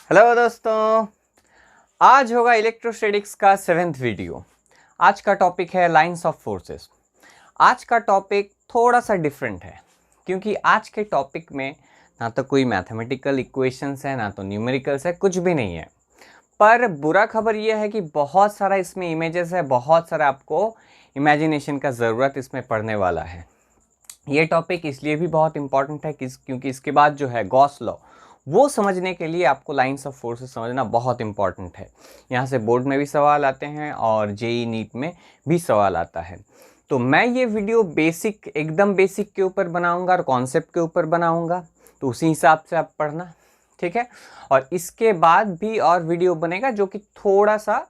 Hello दोस्तों, आज होगा इलेक्ट्रोस्टैटिक्स का 7th वीडियो। आज का टॉपिक है लाइंस ऑफ फोर्सेस। आज का टॉपिक थोड़ा सा डिफरेंट है क्योंकि आज के टॉपिक में ना तो कोई मैथमेटिकल इक्वेशंस है, ना तो न्यूमेरिकल्स है, कुछ भी नहीं है। पर बुरा खबर यह है कि बहुत सारा इसमें इमेजेस है, बहुत सारा आपको इमेजिनेशन का ज़रूरत इसमें पड़ने वाला है। ये टॉपिक इसलिए भी बहुत इंपॉर्टेंट है क्योंकि इसके बाद जो है गॉस लॉ, वो समझने के लिए आपको लाइंस ऑफ फोर्सेस समझना बहुत इंपॉर्टेंट है। यहाँ से बोर्ड में भी सवाल आते हैं और जेई नीट में भी सवाल आता है। तो मैं ये वीडियो बेसिक, एकदम बेसिक के ऊपर बनाऊंगा और कॉन्सेप्ट के ऊपर बनाऊंगा, तो उसी हिसाब से आप पढ़ना, ठीक है। और इसके बाद भी और वीडियो बनेगा जो कि थोड़ा सा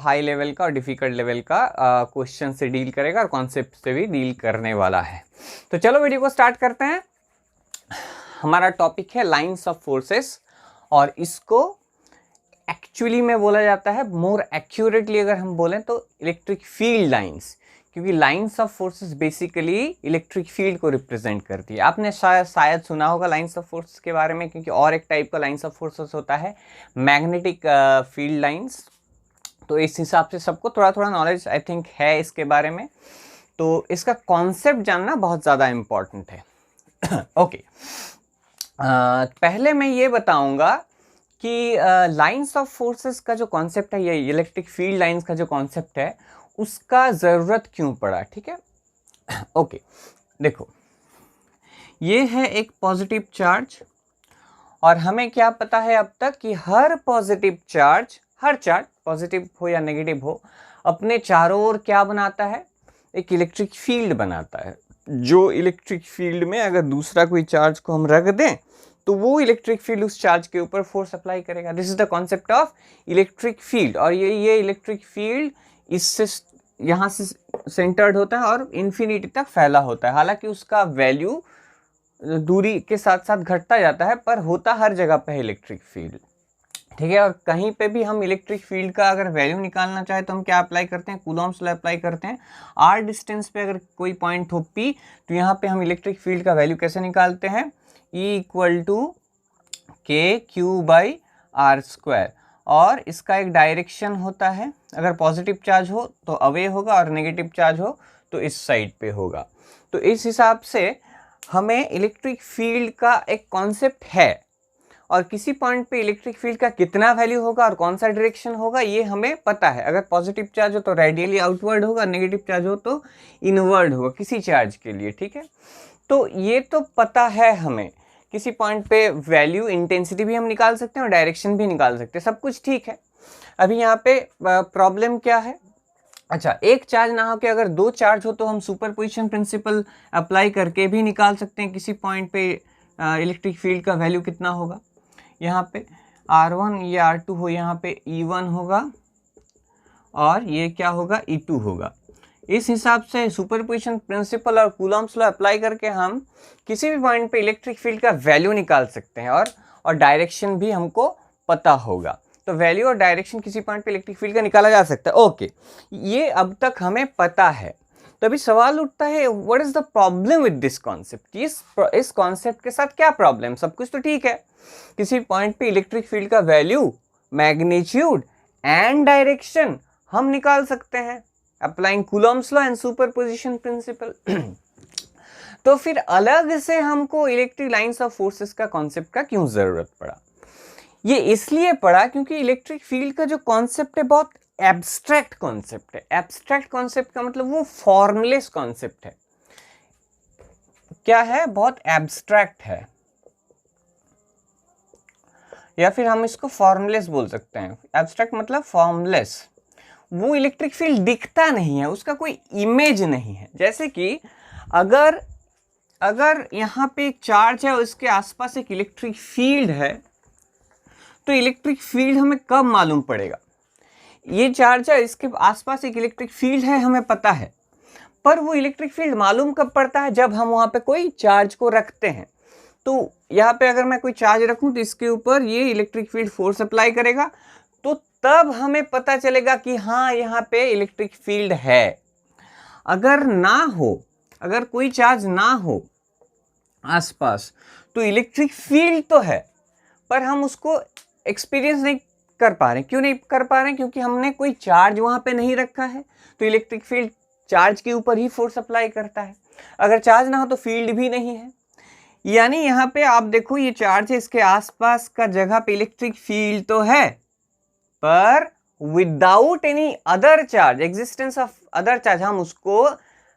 हाई लेवल का और डिफ़िकल्ट लेवल का क्वेश्चन से डील करेगा और कॉन्सेप्ट से भी डील करने वाला है। तो चलो वीडियो को स्टार्ट करते हैं। हमारा टॉपिक है लाइंस ऑफ फोर्सेस और इसको एक्चुअली में बोला जाता है, मोर एक्यूरेटली अगर हम बोलें तो इलेक्ट्रिक फील्ड लाइंस, क्योंकि lines of forces basically electric field को रिप्रेजेंट करती है। आपने शायद सुना होगा लाइंस ऑफ फोर्सेस के बारे में, क्योंकि और एक टाइप का लाइंस ऑफ फोर्सेस होता है मैग्नेटिक फील्ड लाइंस। तो इस हिसाब से सबको थोड़ा थोड़ा नॉलेज आई थिंक है इसके बारे में, तो इसका कॉन्सेप्ट जानना बहुत ज़्यादा इम्पॉर्टेंट है। ओके, पहले मैं ये बताऊंगा कि लाइंस ऑफ फोर्सेस का जो कॉन्सेप्ट है, ये इलेक्ट्रिक फील्ड लाइंस का जो कॉन्सेप्ट है, उसका ज़रूरत क्यों पड़ा, ठीक है। ओके, देखो, ये है एक पॉजिटिव चार्ज और हमें क्या पता है अब तक कि हर पॉजिटिव चार्ज, हर चार्ज पॉजिटिव हो या नेगेटिव हो, अपने चारों ओर क्या बनाता है, एक इलेक्ट्रिक फील्ड बनाता है। जो इलेक्ट्रिक फील्ड में अगर दूसरा कोई चार्ज को हम रख दें तो वो इलेक्ट्रिक फील्ड उस चार्ज के ऊपर फोर्स अप्लाई करेगा। This is the concept of electric field. और ये इलेक्ट्रिक फील्ड इससे यहाँ से सेंटर्ड होता है और इन्फिनिटी तक फैला होता है। हालांकि उसका वैल्यू दूरी के साथ साथ घटता जाता है, पर होता हर जगह पे है इलेक्ट्रिक फील्ड, ठीक है। और कहीं पे भी हम इलेक्ट्रिक फील्ड का अगर वैल्यू निकालना चाहे तो हम क्या अप्लाई करते हैं, कूलॉम्स लॉ अप्लाई करते हैं। आर डिस्टेंस पे अगर कोई पॉइंट हो पी, तो यहाँ पे हम इलेक्ट्रिक फील्ड का वैल्यू कैसे निकालते हैं, E इक्वल टू के क्यू बाई आर स्क्वायर। और इसका एक डायरेक्शन होता है, अगर पॉजिटिव चार्ज हो तो अवे होगा और नेगेटिव चार्ज हो तो इस साइड पे होगा। तो इस हिसाब से हमें इलेक्ट्रिक फील्ड का एक कॉन्सेप्ट है और किसी पॉइंट पे इलेक्ट्रिक फील्ड का कितना वैल्यू होगा और कौन सा डायरेक्शन होगा ये हमें पता है। अगर पॉजिटिव चार्ज हो तो रेडियली आउटवर्ड होगा, नेगेटिव चार्ज हो तो इनवर्ड होगा किसी चार्ज के लिए, ठीक है। तो ये तो पता है हमें। किसी पॉइंट पे वैल्यू, इंटेंसिटी भी हम निकाल सकते हैं और डायरेक्शन भी निकाल सकते हैं, सब कुछ ठीक है। अभी यहाँ पे प्रॉब्लम क्या है, अच्छा, एक चार्ज ना हो के अगर दो चार्ज हो तो हम सुपरपोजिशन प्रिंसिपल अप्लाई करके भी निकाल सकते हैं किसी पॉइंट पे इलेक्ट्रिक फील्ड का वैल्यू कितना होगा। यहाँ पे R1 या R2 हो, यहाँ पे E1 होगा और ये क्या होगा, E2 होगा। इस हिसाब से सुपरपोजिशन प्रिंसिपल और कूलॉम्स लॉ अप्लाई करके हम किसी भी पॉइंट पे इलेक्ट्रिक फील्ड का वैल्यू निकाल सकते हैं और डायरेक्शन भी हमको पता होगा। तो वैल्यू और डायरेक्शन किसी पॉइंट पे इलेक्ट्रिक फील्ड का निकाला जा सकता है। ओके, ये अब तक हमें पता है। तो अभी सवाल उठता है, what is the problem with this concept, इस कॉन्सेप्ट के साथ क्या प्रॉब्लम। सब कुछ तो ठीक है, किसी पॉइंट पे इलेक्ट्रिक फील्ड का वैल्यू, मैग्नीट्यूड एंड डायरेक्शन हम निकाल सकते हैं applying Coulomb's law and superposition principle. तो फिर अलग से हमको इलेक्ट्रिक लाइंस ऑफ फोर्सेस का कॉन्सेप्ट का क्यों जरूरत पड़ा। ये इसलिए पड़ा क्योंकि इलेक्ट्रिक फील्ड का जो कॉन्सेप्ट है बहुत एब्स्ट्रैक्ट कॉन्सेप्ट है। एब्स्ट्रैक्ट कॉन्सेप्ट का मतलब वो फॉर्मलेस कॉन्सेप्ट है। क्या है, बहुत एब्स्ट्रैक्ट है, या फिर हम इसको फॉर्मलेस बोल सकते हैं। एब्स्ट्रैक्ट मतलब फॉर्मलेस। वो इलेक्ट्रिक फील्ड दिखता नहीं है, उसका कोई इमेज नहीं है। जैसे कि अगर यहाँ पे एक चार्ज है और इसके आसपास एक इलेक्ट्रिक फील्ड है, तो इलेक्ट्रिक फील्ड हमें कब मालूम पड़ेगा। ये चार्ज है, इसके आसपास एक इलेक्ट्रिक फील्ड है, हमें पता है, पर वो इलेक्ट्रिक फील्ड मालूम कब पड़ता है, जब हम वहाँ पे कोई चार्ज को रखते हैं। तो यहाँ पे अगर मैं कोई चार्ज रखूँ तो इसके ऊपर ये इलेक्ट्रिक फील्ड फोर्स अप्लाई करेगा, तो तब हमें पता चलेगा कि हाँ यहाँ पे इलेक्ट्रिक फील्ड है। अगर ना हो, अगर कोई चार्ज ना हो आसपास, तो इलेक्ट्रिक फील्ड तो है पर हम उसको एक्सपीरियंस नहीं कर पा रहे हैं। क्यों नहीं कर पा रहे हैं? क्योंकि हमने कोई चार्ज वहाँ पे नहीं रखा है, तो इलेक्ट्रिक फील्ड चार्ज के ऊपर ही फोर्स अप्लाई करता है। अगर चार्ज ना हो तो फील्ड भी नहीं है। यानी यहाँ पे आप देखो ये चार्ज है, इसके आसपास का जगह पे इलेक्ट्रिक फील्ड तो है, पर without any other charge, existence of other charge, हम उसको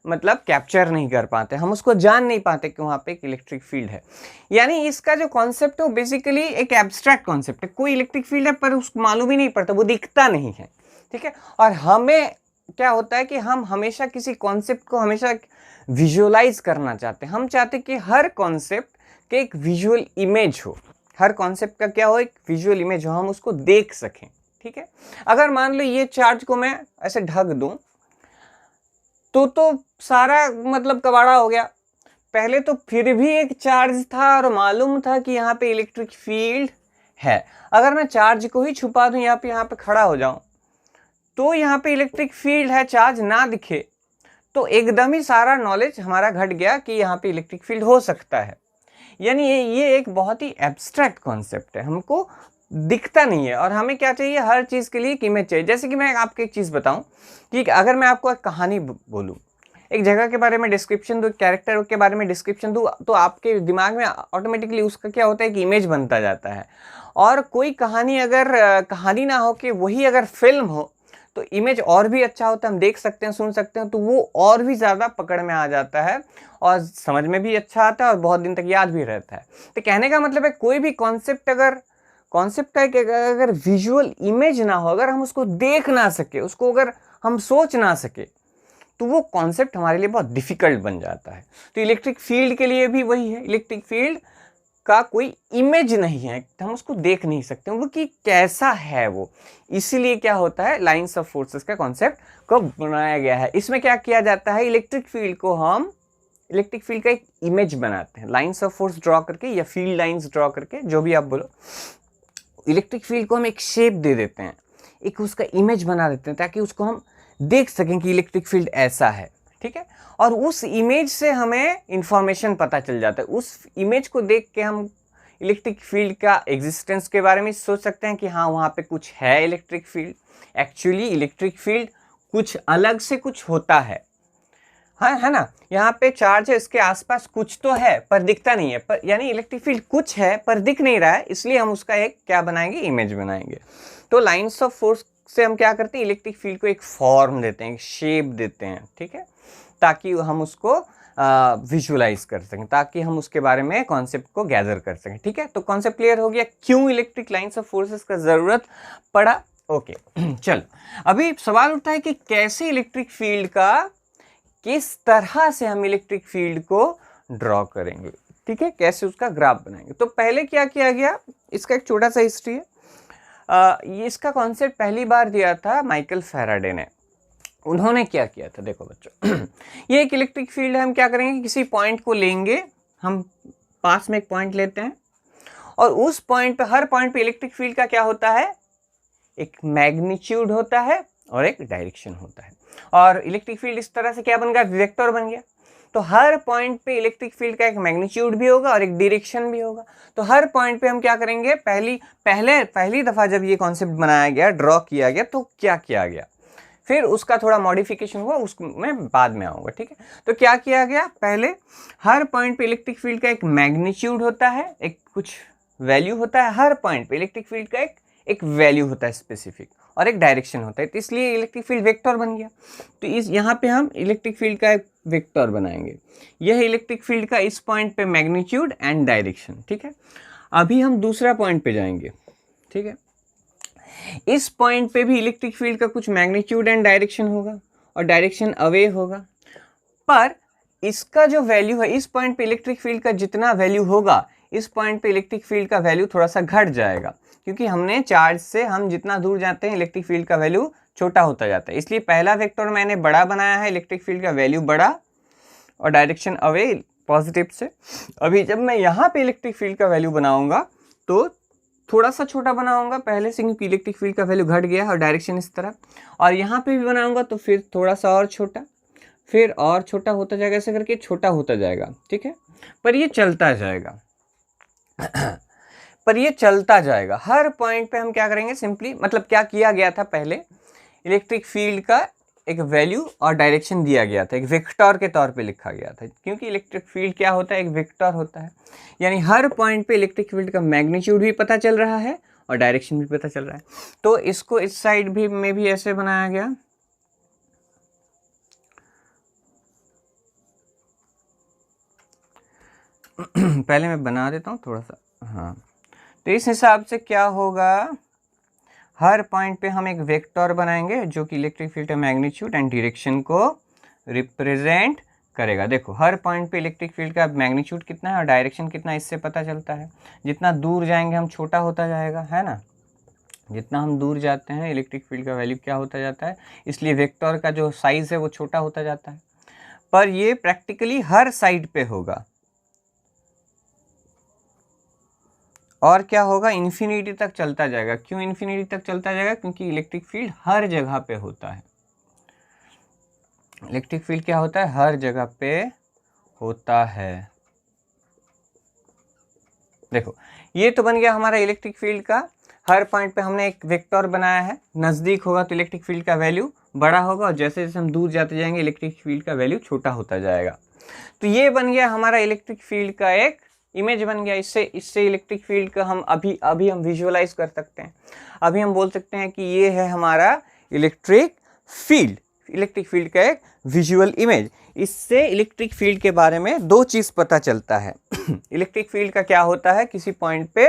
मतलब कैप्चर नहीं कर पाते, हम उसको जान नहीं पाते कि वहाँ पे एक इलेक्ट्रिक फील्ड है। यानी इसका जो कॉन्सेप्ट है वो बेसिकली एक एब्स्ट्रैक्ट कॉन्सेप्ट है। कोई इलेक्ट्रिक फील्ड है पर उसको मालूम ही नहीं पड़ता, वो दिखता नहीं है, ठीक है। और हमें क्या होता है कि हम हमेशा किसी कॉन्सेप्ट को हमेशा विजुअलाइज करना चाहते हैं। हम चाहते हैं कि हर कॉन्सेप्ट के एक विजुअल इमेज हो, हर कॉन्सेप्ट का क्या हो, एक विजुअल इमेज हो, हम उसको देख सकें, ठीक है। अगर मान लो ये चार्ज को मैं ऐसे ढक दूं तो सारा मतलब कबाड़ा हो गया। पहले तो फिर भी एक चार्ज था और मालूम था कि यहाँ पे इलेक्ट्रिक फील्ड है। अगर मैं चार्ज को ही छुपा दूं, यहाँ पे खड़ा हो जाऊं, तो यहाँ पे इलेक्ट्रिक फील्ड है, चार्ज ना दिखे, तो एकदम ही सारा नॉलेज हमारा घट गया कि यहाँ पे इलेक्ट्रिक फील्ड हो सकता है। यानी ये एक बहुत ही एब्स्ट्रैक्ट कॉन्सेप्ट है, हमको दिखता नहीं है। और हमें क्या चाहिए, हर चीज़ के लिए एक इमेज चाहिए। जैसे कि मैं आपको एक चीज़ बताऊं कि अगर मैं आपको एक कहानी बोलूं, एक जगह के बारे में डिस्क्रिप्शन दूं, कैरेक्टर के बारे में डिस्क्रिप्शन दूं, तो आपके दिमाग में ऑटोमेटिकली उसका क्या होता है कि इमेज बनता जाता है। और कोई कहानी अगर कहानी ना हो कि वही अगर फिल्म हो, तो इमेज और भी अच्छा होता है, हम देख सकते हैं, सुन सकते हैं, तो वो और भी ज़्यादा पकड़ में आ जाता है और समझ में भी अच्छा आता है और बहुत दिन तक याद भी रहता है। तो कहने का मतलब है कोई भी कॉन्सेप्ट का अगर विजुअल इमेज ना हो, अगर हम उसको देख ना सके, उसको अगर हम सोच ना सके, तो वो कॉन्सेप्ट हमारे लिए बहुत डिफिकल्ट बन जाता है। तो इलेक्ट्रिक फील्ड के लिए भी वही है, इलेक्ट्रिक फील्ड का कोई इमेज नहीं है, हम उसको देख नहीं सकते वो कि कैसा है वो। इसीलिए क्या होता है, लाइंस ऑफ फोर्सेस का कॉन्सेप्ट को बनाया गया है। इसमें क्या किया जाता है, इलेक्ट्रिक फील्ड का एक इमेज बनाते हैं, लाइंस ऑफ फोर्स ड्रॉ करके या फील्ड लाइंस ड्रॉ करके, जो भी आप बोलो। इलेक्ट्रिक फील्ड को हम एक शेप दे देते हैं, एक उसका इमेज बना देते हैं, ताकि उसको हम देख सकें कि इलेक्ट्रिक फील्ड ऐसा है, ठीक है। और उस इमेज से हमें इंफॉर्मेशन पता चल जाता है। उस इमेज को देख के हम इलेक्ट्रिक फील्ड का एग्जिस्टेंस के बारे में सोच सकते हैं कि हाँ वहाँ पे कुछ है electric field. Actually electric field कुछ अलग से कुछ होता है, हाँ है ना। यहाँ पे चार्ज है, इसके आसपास कुछ तो है पर दिखता नहीं है, पर यानी इलेक्ट्रिक फील्ड कुछ है पर दिख नहीं रहा है, इसलिए हम उसका एक क्या बनाएंगे, इमेज बनाएंगे। तो लाइंस ऑफ फोर्स से हम क्या करते हैं, इलेक्ट्रिक फील्ड को एक फॉर्म देते हैं, एक शेप देते हैं, ठीक है, ताकि हम उसको विजुअलाइज कर सकें, ताकि हम उसके बारे में कॉन्सेप्ट को गैदर कर सकें, ठीक है। तो कॉन्सेप्ट क्लियर हो गया, क्यों इलेक्ट्रिक लाइंस ऑफ फोर्सेस का ज़रूरत पड़ा। ओके चलो, अभी सवाल उठता है कि कैसे इलेक्ट्रिक फील्ड का, किस तरह से हम इलेक्ट्रिक फील्ड को ड्रॉ करेंगे, ठीक है, कैसे उसका ग्राफ बनाएंगे। तो पहले क्या किया गया, इसका एक छोटा सा हिस्ट्री है। ये इसका कॉन्सेप्ट पहली बार दिया था माइकल फैराडे ने। उन्होंने क्या किया था, देखो बच्चों ये एक इलेक्ट्रिक फील्ड है, हम क्या करेंगे, किसी पॉइंट को लेंगे, हम पास में एक पॉइंट लेते हैं, और उस पॉइंट पे, हर पॉइंट पे इलेक्ट्रिक फील्ड का क्या होता है, एक मैग्नीट्यूड होता है और एक डायरेक्शन होता है। और इलेक्ट्रिक फील्ड इस तरह से क्या बन गया, वेक्टर बन गया। तो हर पॉइंट पे इलेक्ट्रिक फील्ड का एक मैग्नीट्यूड भी होगा और एक डायरेक्शन भी होगा। तो हर पॉइंट पे हम क्या करेंगे, पहली दफ़ा जब ये कॉन्सेप्ट बनाया गया, ड्रॉ किया गया, तो क्या किया गया, फिर उसका थोड़ा मॉडिफिकेशन हुआ, उसमें बाद में आऊँगा, ठीक है। तो क्या किया गया, पहले हर पॉइंट पे इलेक्ट्रिक फील्ड का एक मैग्नीट्यूड होता है, एक कुछ वैल्यू होता है, हर पॉइंट पे इलेक्ट्रिक फील्ड का एक वैल्यू होता है स्पेसिफिक, और एक डायरेक्शन होता है। तो इसलिए इलेक्ट्रिक फील्ड वेक्टर बन गया। तो इस यहाँ पे हम इलेक्ट्रिक फील्ड का एक वेक्टर बनाएंगे, यह इलेक्ट्रिक फील्ड का इस पॉइंट पे मैग्नीट्यूड एंड डायरेक्शन, ठीक है। अभी हम दूसरा पॉइंट पे जाएंगे, ठीक है। इस पॉइंट पे भी इलेक्ट्रिक फील्ड का कुछ मैग्नीट्यूड एंड डायरेक्शन होगा और डायरेक्शन अवे होगा, पर इसका जो वैल्यू है, इस पॉइंट पे इलेक्ट्रिक फील्ड का जितना वैल्यू होगा, इस पॉइंट पे इलेक्ट्रिक फील्ड का वैल्यू थोड़ा सा घट जाएगा, क्योंकि हमने चार्ज से हम जितना दूर जाते हैं इलेक्ट्रिक फील्ड का वैल्यू छोटा होता जाता है। इसलिए पहला वेक्टर मैंने बड़ा बनाया है, इलेक्ट्रिक फील्ड का वैल्यू बड़ा और डायरेक्शन अवे पॉजिटिव से। अभी जब मैं यहाँ पे इलेक्ट्रिक फील्ड का वैल्यू बनाऊंगा तो थोड़ा सा छोटा बनाऊंगा पहले से, क्योंकि इलेक्ट्रिक फील्ड का वैल्यू घट गया और डायरेक्शन इस तरह। और यहाँ पे भी बनाऊंगा तो फिर थोड़ा सा और छोटा, फिर और छोटा होता जाएगा, ऐसे करके छोटा होता जाएगा, ठीक है। पर ये चलता जाएगा। पर ये चलता जाएगा। हर पॉइंट पे हम क्या करेंगे, सिंपली मतलब क्या किया गया था पहले, इलेक्ट्रिक फील्ड का एक वैल्यू और डायरेक्शन दिया गया था, एक वेक्टर के तौर पे लिखा गया था, क्योंकि इलेक्ट्रिक फील्ड क्या होता है, एक वेक्टर होता है। यानी हर पॉइंट पे इलेक्ट्रिक फील्ड का मैग्नीट्यूड भी पता चल रहा है और डायरेक्शन भी पता चल रहा है। तो इसको इस साइड भी में भी ऐसे बनाया गया। पहले मैं बना देता हूँ थोड़ा सा। हाँ, तो इस हिसाब से क्या होगा, हर पॉइंट पे हम एक वेक्टर बनाएंगे जो कि इलेक्ट्रिक फील्ड का मैग्नीट्यूड एंड डायरेक्शन को रिप्रेजेंट करेगा। देखो हर पॉइंट पे इलेक्ट्रिक फील्ड का मैग्नीट्यूड कितना है और डायरेक्शन कितना है, इससे पता चलता है। जितना दूर जाएंगे हम छोटा होता जाएगा, है ना। जितना हम दूर जाते हैं इलेक्ट्रिक फील्ड का वैल्यू क्या होता जाता है, इसलिए वेक्टर का जो साइज़ है वो छोटा होता जाता है। पर ये प्रैक्टिकली हर साइड पे होगा। और क्या होगा, इन्फिनिटी तक चलता जाएगा। क्यों इन्फिनिटी तक चलता जाएगा, क्योंकि इलेक्ट्रिक फील्ड हर जगह पे होता है। इलेक्ट्रिक फील्ड क्या होता है, हर जगह पे होता है। देखो ये तो बन गया हमारा इलेक्ट्रिक फील्ड का। हर पॉइंट पे हमने एक वेक्टर बनाया है, नज़दीक होगा तो इलेक्ट्रिक फील्ड का वैल्यू बड़ा होगा और जैसे जैसे हम दूर जाते जाएंगे इलेक्ट्रिक फील्ड का वैल्यू छोटा होता जाएगा। तो ये बन गया हमारा इलेक्ट्रिक फील्ड का एक इमेज बन गया। इससे इलेक्ट्रिक फील्ड का हम अभी हम विजुअलाइज कर सकते हैं। अभी हम बोल सकते हैं कि ये है हमारा इलेक्ट्रिक फील्ड का एक विजुअल इमेज। इससे इलेक्ट्रिक फील्ड के बारे में दो चीज़ पता चलता है। इलेक्ट्रिक फील्ड का क्या होता है, किसी पॉइंट पे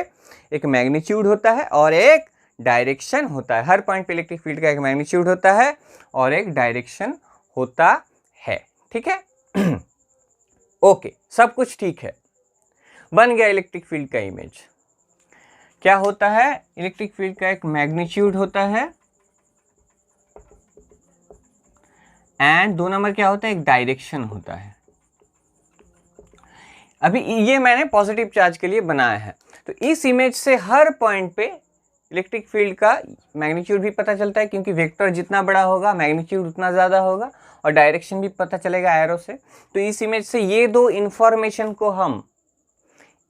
एक मैग्नीट्यूड होता है और एक डायरेक्शन होता है। हर पॉइंट पे इलेक्ट्रिक फील्ड का एक मैग्नीट्यूड होता है और एक डायरेक्शन होता है। ठीक है। ओके, सब कुछ ठीक है, बन गया इलेक्ट्रिक फील्ड का इमेज। क्या होता है, इलेक्ट्रिक फील्ड का एक मैग्नीट्यूड होता है एंड दो नंबर क्या होता है, एक डायरेक्शन होता है। अभी ये मैंने पॉजिटिव चार्ज के लिए बनाया है। तो इस इमेज से हर पॉइंट पे इलेक्ट्रिक फील्ड का मैग्नीट्यूड भी पता चलता है, क्योंकि वेक्टर जितना बड़ा होगा मैग्नीट्यूड उतना ज़्यादा होगा और डायरेक्शन भी पता चलेगा एरो से। तो इस इमेज से ये दो इंफॉर्मेशन को हम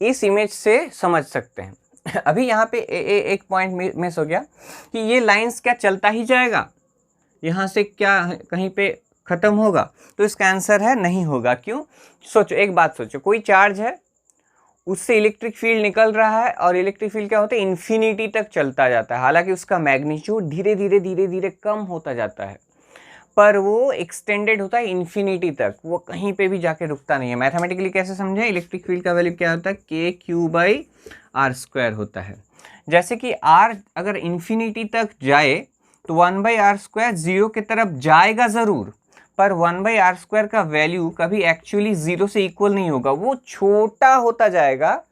इस इमेज से समझ सकते हैं। अभी यहाँ पे एक पॉइंट मिस हो गया कि ये लाइंस क्या चलता ही जाएगा, यहाँ से क्या कहीं पे ख़त्म होगा, तो इसका आंसर है नहीं होगा। क्यों, सोचो एक बात सोचो, कोई चार्ज है उससे इलेक्ट्रिक फील्ड निकल रहा है और इलेक्ट्रिक फील्ड क्या होता है, इन्फिनिटी तक चलता जाता है। हालांकि उसका मैग्नीट्यूड धीरे धीरे कम होता जाता है, पर वो एक्सटेंडेड होता है इन्फिनिटी तक, वो कहीं पे भी जाके रुकता नहीं है। मैथमेटिकली कैसे समझें, इलेक्ट्रिक फील्ड का वैल्यू क्या होता है, KQ/R² होता है। जैसे कि R अगर इन्फिनिटी तक जाए तो 1/R² जीरो की तरफ जाएगा ज़रूर, पर 1/R² का वैल्यू कभी एक्चुअली जीरो से इक्वल नहीं होगा, वो छोटा होता जाएगा।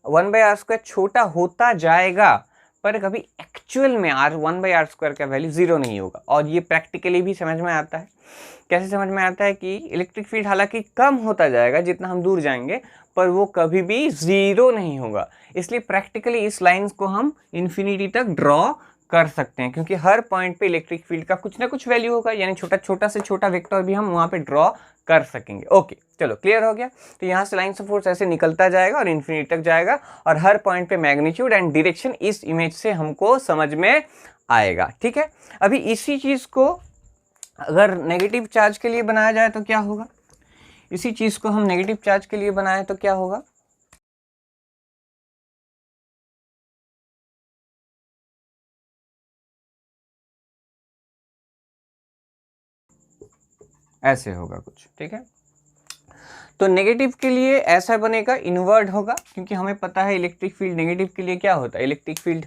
1/R² छोटा होता जाएगा, पर कभी एक्चुअल में 1/R² का वैल्यू जीरो नहीं होगा। और ये प्रैक्टिकली भी समझ में आता है। कैसे समझ में आता है कि इलेक्ट्रिक फील्ड हालांकि कम होता जाएगा जितना हम दूर जाएंगे, पर वो कभी भी जीरो नहीं होगा। इसलिए प्रैक्टिकली इस लाइंस को हम इन्फिनिटी तक ड्रॉ कर सकते हैं, क्योंकि हर पॉइंट पे इलेक्ट्रिक फील्ड का कुछ ना कुछ वैल्यू होगा, यानी छोटा से छोटा वेक्टर भी हम वहाँ पे ड्रॉ कर सकेंगे। ओके, चलो क्लियर हो गया। तो यहाँ से लाइन्स ऑफ फोर्स ऐसे निकलता जाएगा और इन्फिनिटी तक जाएगा और हर पॉइंट पे मैग्नीट्यूड एंड डायरेक्शन इस इमेज से हमको समझ में आएगा। ठीक है। अभी इसी चीज़ को अगर नेगेटिव चार्ज के लिए बनाया जाए तो क्या होगा, इसी चीज़ को हम नेगेटिव चार्ज के लिए बनाएं तो क्या होगा, ऐसे होगा कुछ। ठीक है। तो नेगेटिव के लिए ऐसा बनेगा, इनवर्ट होगा, क्योंकि हमें पता है इलेक्ट्रिक फील्ड नेगेटिव के लिए क्या होता है, electric field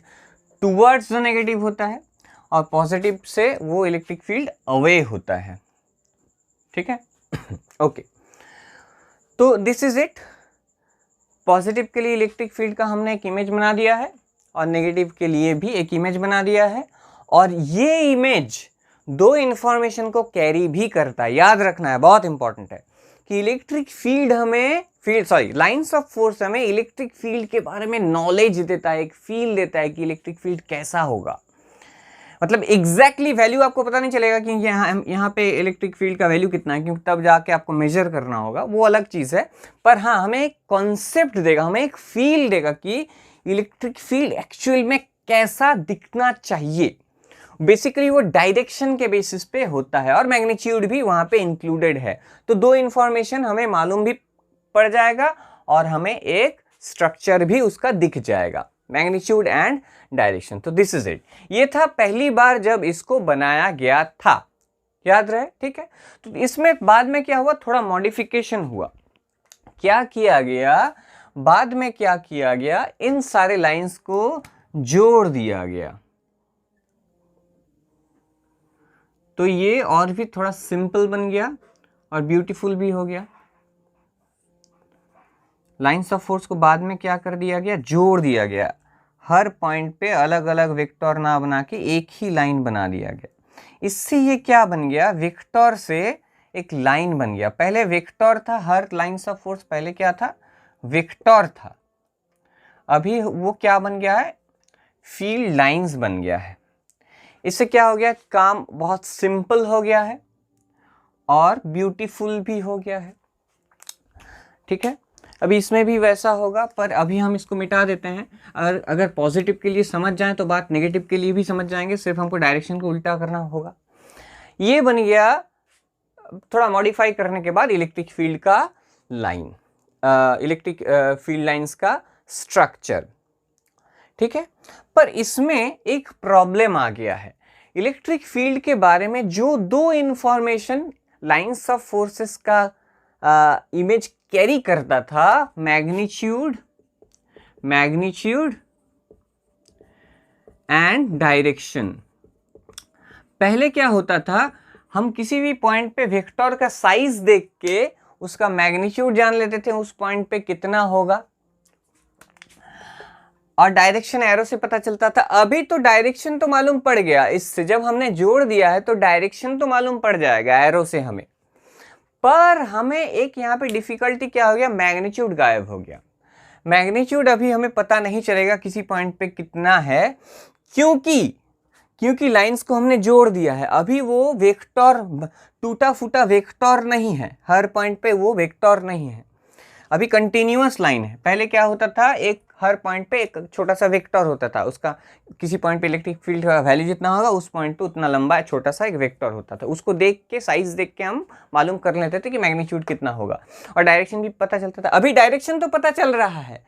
towards the negative होता है और पॉजिटिव से वो इलेक्ट्रिक फील्ड अवे होता है। ठीक है। ओके, तो दिस इज इट। पॉजिटिव के लिए इलेक्ट्रिक फील्ड का हमने एक इमेज बना दिया है और नेगेटिव के लिए भी एक इमेज बना दिया है, और ये इमेज दो इंफॉर्मेशन को कैरी भी करता है। याद रखना है, बहुत इंपॉर्टेंट है कि इलेक्ट्रिक फील्ड हमें लाइंस ऑफ फोर्स हमें इलेक्ट्रिक फील्ड के बारे में नॉलेज देता है, एक फील देता है कि इलेक्ट्रिक फील्ड कैसा होगा। मतलब एग्जैक्टली वैल्यू आपको पता नहीं चलेगा कि यहाँ पे इलेक्ट्रिक फील्ड का वैल्यू कितना है, क्योंकि तब जाके आपको मेजर करना होगा, वो अलग चीज़ है। पर हाँ, हमें एक कॉन्सेप्ट देगा, हमें एक फील देगा कि इलेक्ट्रिक फील्ड एक्चुअल में कैसा दिखना चाहिए। बेसिकली वो डायरेक्शन के बेसिस पे होता है और मैग्नीट्यूड भी वहां पे इंक्लूडेड है। तो दो इंफॉर्मेशन हमें मालूम भी पड़ जाएगा और हमें एक स्ट्रक्चर भी उसका दिख जाएगा, मैग्नीट्यूड एंड डायरेक्शन। तो दिस इज इट। ये था पहली बार जब इसको बनाया गया था, याद रहे, ठीक है। तो इसमें बाद में क्या हुआ, थोड़ा मॉडिफिकेशन हुआ। क्या किया गया बाद में, क्या किया गया, इन सारे लाइंस को जोड़ दिया गया। तो ये और भी थोड़ा सिंपल बन गया और ब्यूटीफुल भी हो गया। लाइंस ऑफ फोर्स को बाद में क्या कर दिया गया, जोड़ दिया गया। हर पॉइंट पे अलग अलग वेक्टर ना बना के एक ही लाइन बना दिया गया। इससे ये क्या बन गया, वेक्टर से एक लाइन बन गया। पहले वेक्टर था, हर लाइंस ऑफ फोर्स पहले क्या था, वेक्टर था। अभी वो क्या बन गया है, फील्ड लाइंस बन गया है। इससे क्या हो गया, काम बहुत सिंपल हो गया है और ब्यूटीफुल भी हो गया है, ठीक है। अभी इसमें भी वैसा होगा, पर अभी हम इसको मिटा देते हैं। अगर पॉजिटिव के लिए समझ जाएं तो बात नेगेटिव के लिए भी समझ जाएंगे, सिर्फ हमको डायरेक्शन को उल्टा करना होगा। ये बन गया थोड़ा मॉडिफाई करने के बाद इलेक्ट्रिक फील्ड का लाइन, इलेक्ट्रिक फील्ड लाइंस का स्ट्रक्चर, ठीक है। पर इसमें एक प्रॉब्लम आ गया है। इलेक्ट्रिक फील्ड के बारे में जो दो इंफॉर्मेशन लाइंस ऑफ फोर्सेस का इमेज कैरी करता था, मैग्नीट्यूड एंड डायरेक्शन। पहले क्या होता था, हम किसी भी पॉइंट पे वेक्टर का साइज देख के उसका मैग्नीट्यूड जान लेते थे, उस पॉइंट पे कितना होगा, और डायरेक्शन एरो से पता चलता था। अभी तो डायरेक्शन तो मालूम पड़ गया, इससे जब हमने जोड़ दिया है तो डायरेक्शन तो मालूम पड़ जाएगा एरो से हमें। पर हमें एक यहाँ पे डिफिकल्टी क्या हो गया, मैग्नीट्यूड गायब हो गया। मैग्नीट्यूड अभी हमें पता नहीं चलेगा किसी पॉइंट पे कितना है, क्योंकि लाइंस को हमने जोड़ दिया है। अभी वो वेक्टर, टूटा फूटा वेक्टर नहीं है, हर पॉइंट पे वो वेक्टर नहीं है, अभी कंटिन्यूअस लाइन है। पहले क्या होता था, एक हर पॉइंट पे एक छोटा सा वेक्टर होता था, उसका किसी पॉइंट पे इलेक्ट्रिक फील्ड का वैल्यू जितना होगा उस पॉइंट पे उतना लंबा छोटा सा एक वेक्टर होता था। उसको देख के, साइज देख के हम मालूम कर लेते थे कि मैग्नीट्यूड कितना होगा, और डायरेक्शन भी पता चलता था। अभी डायरेक्शन तो पता चल रहा है,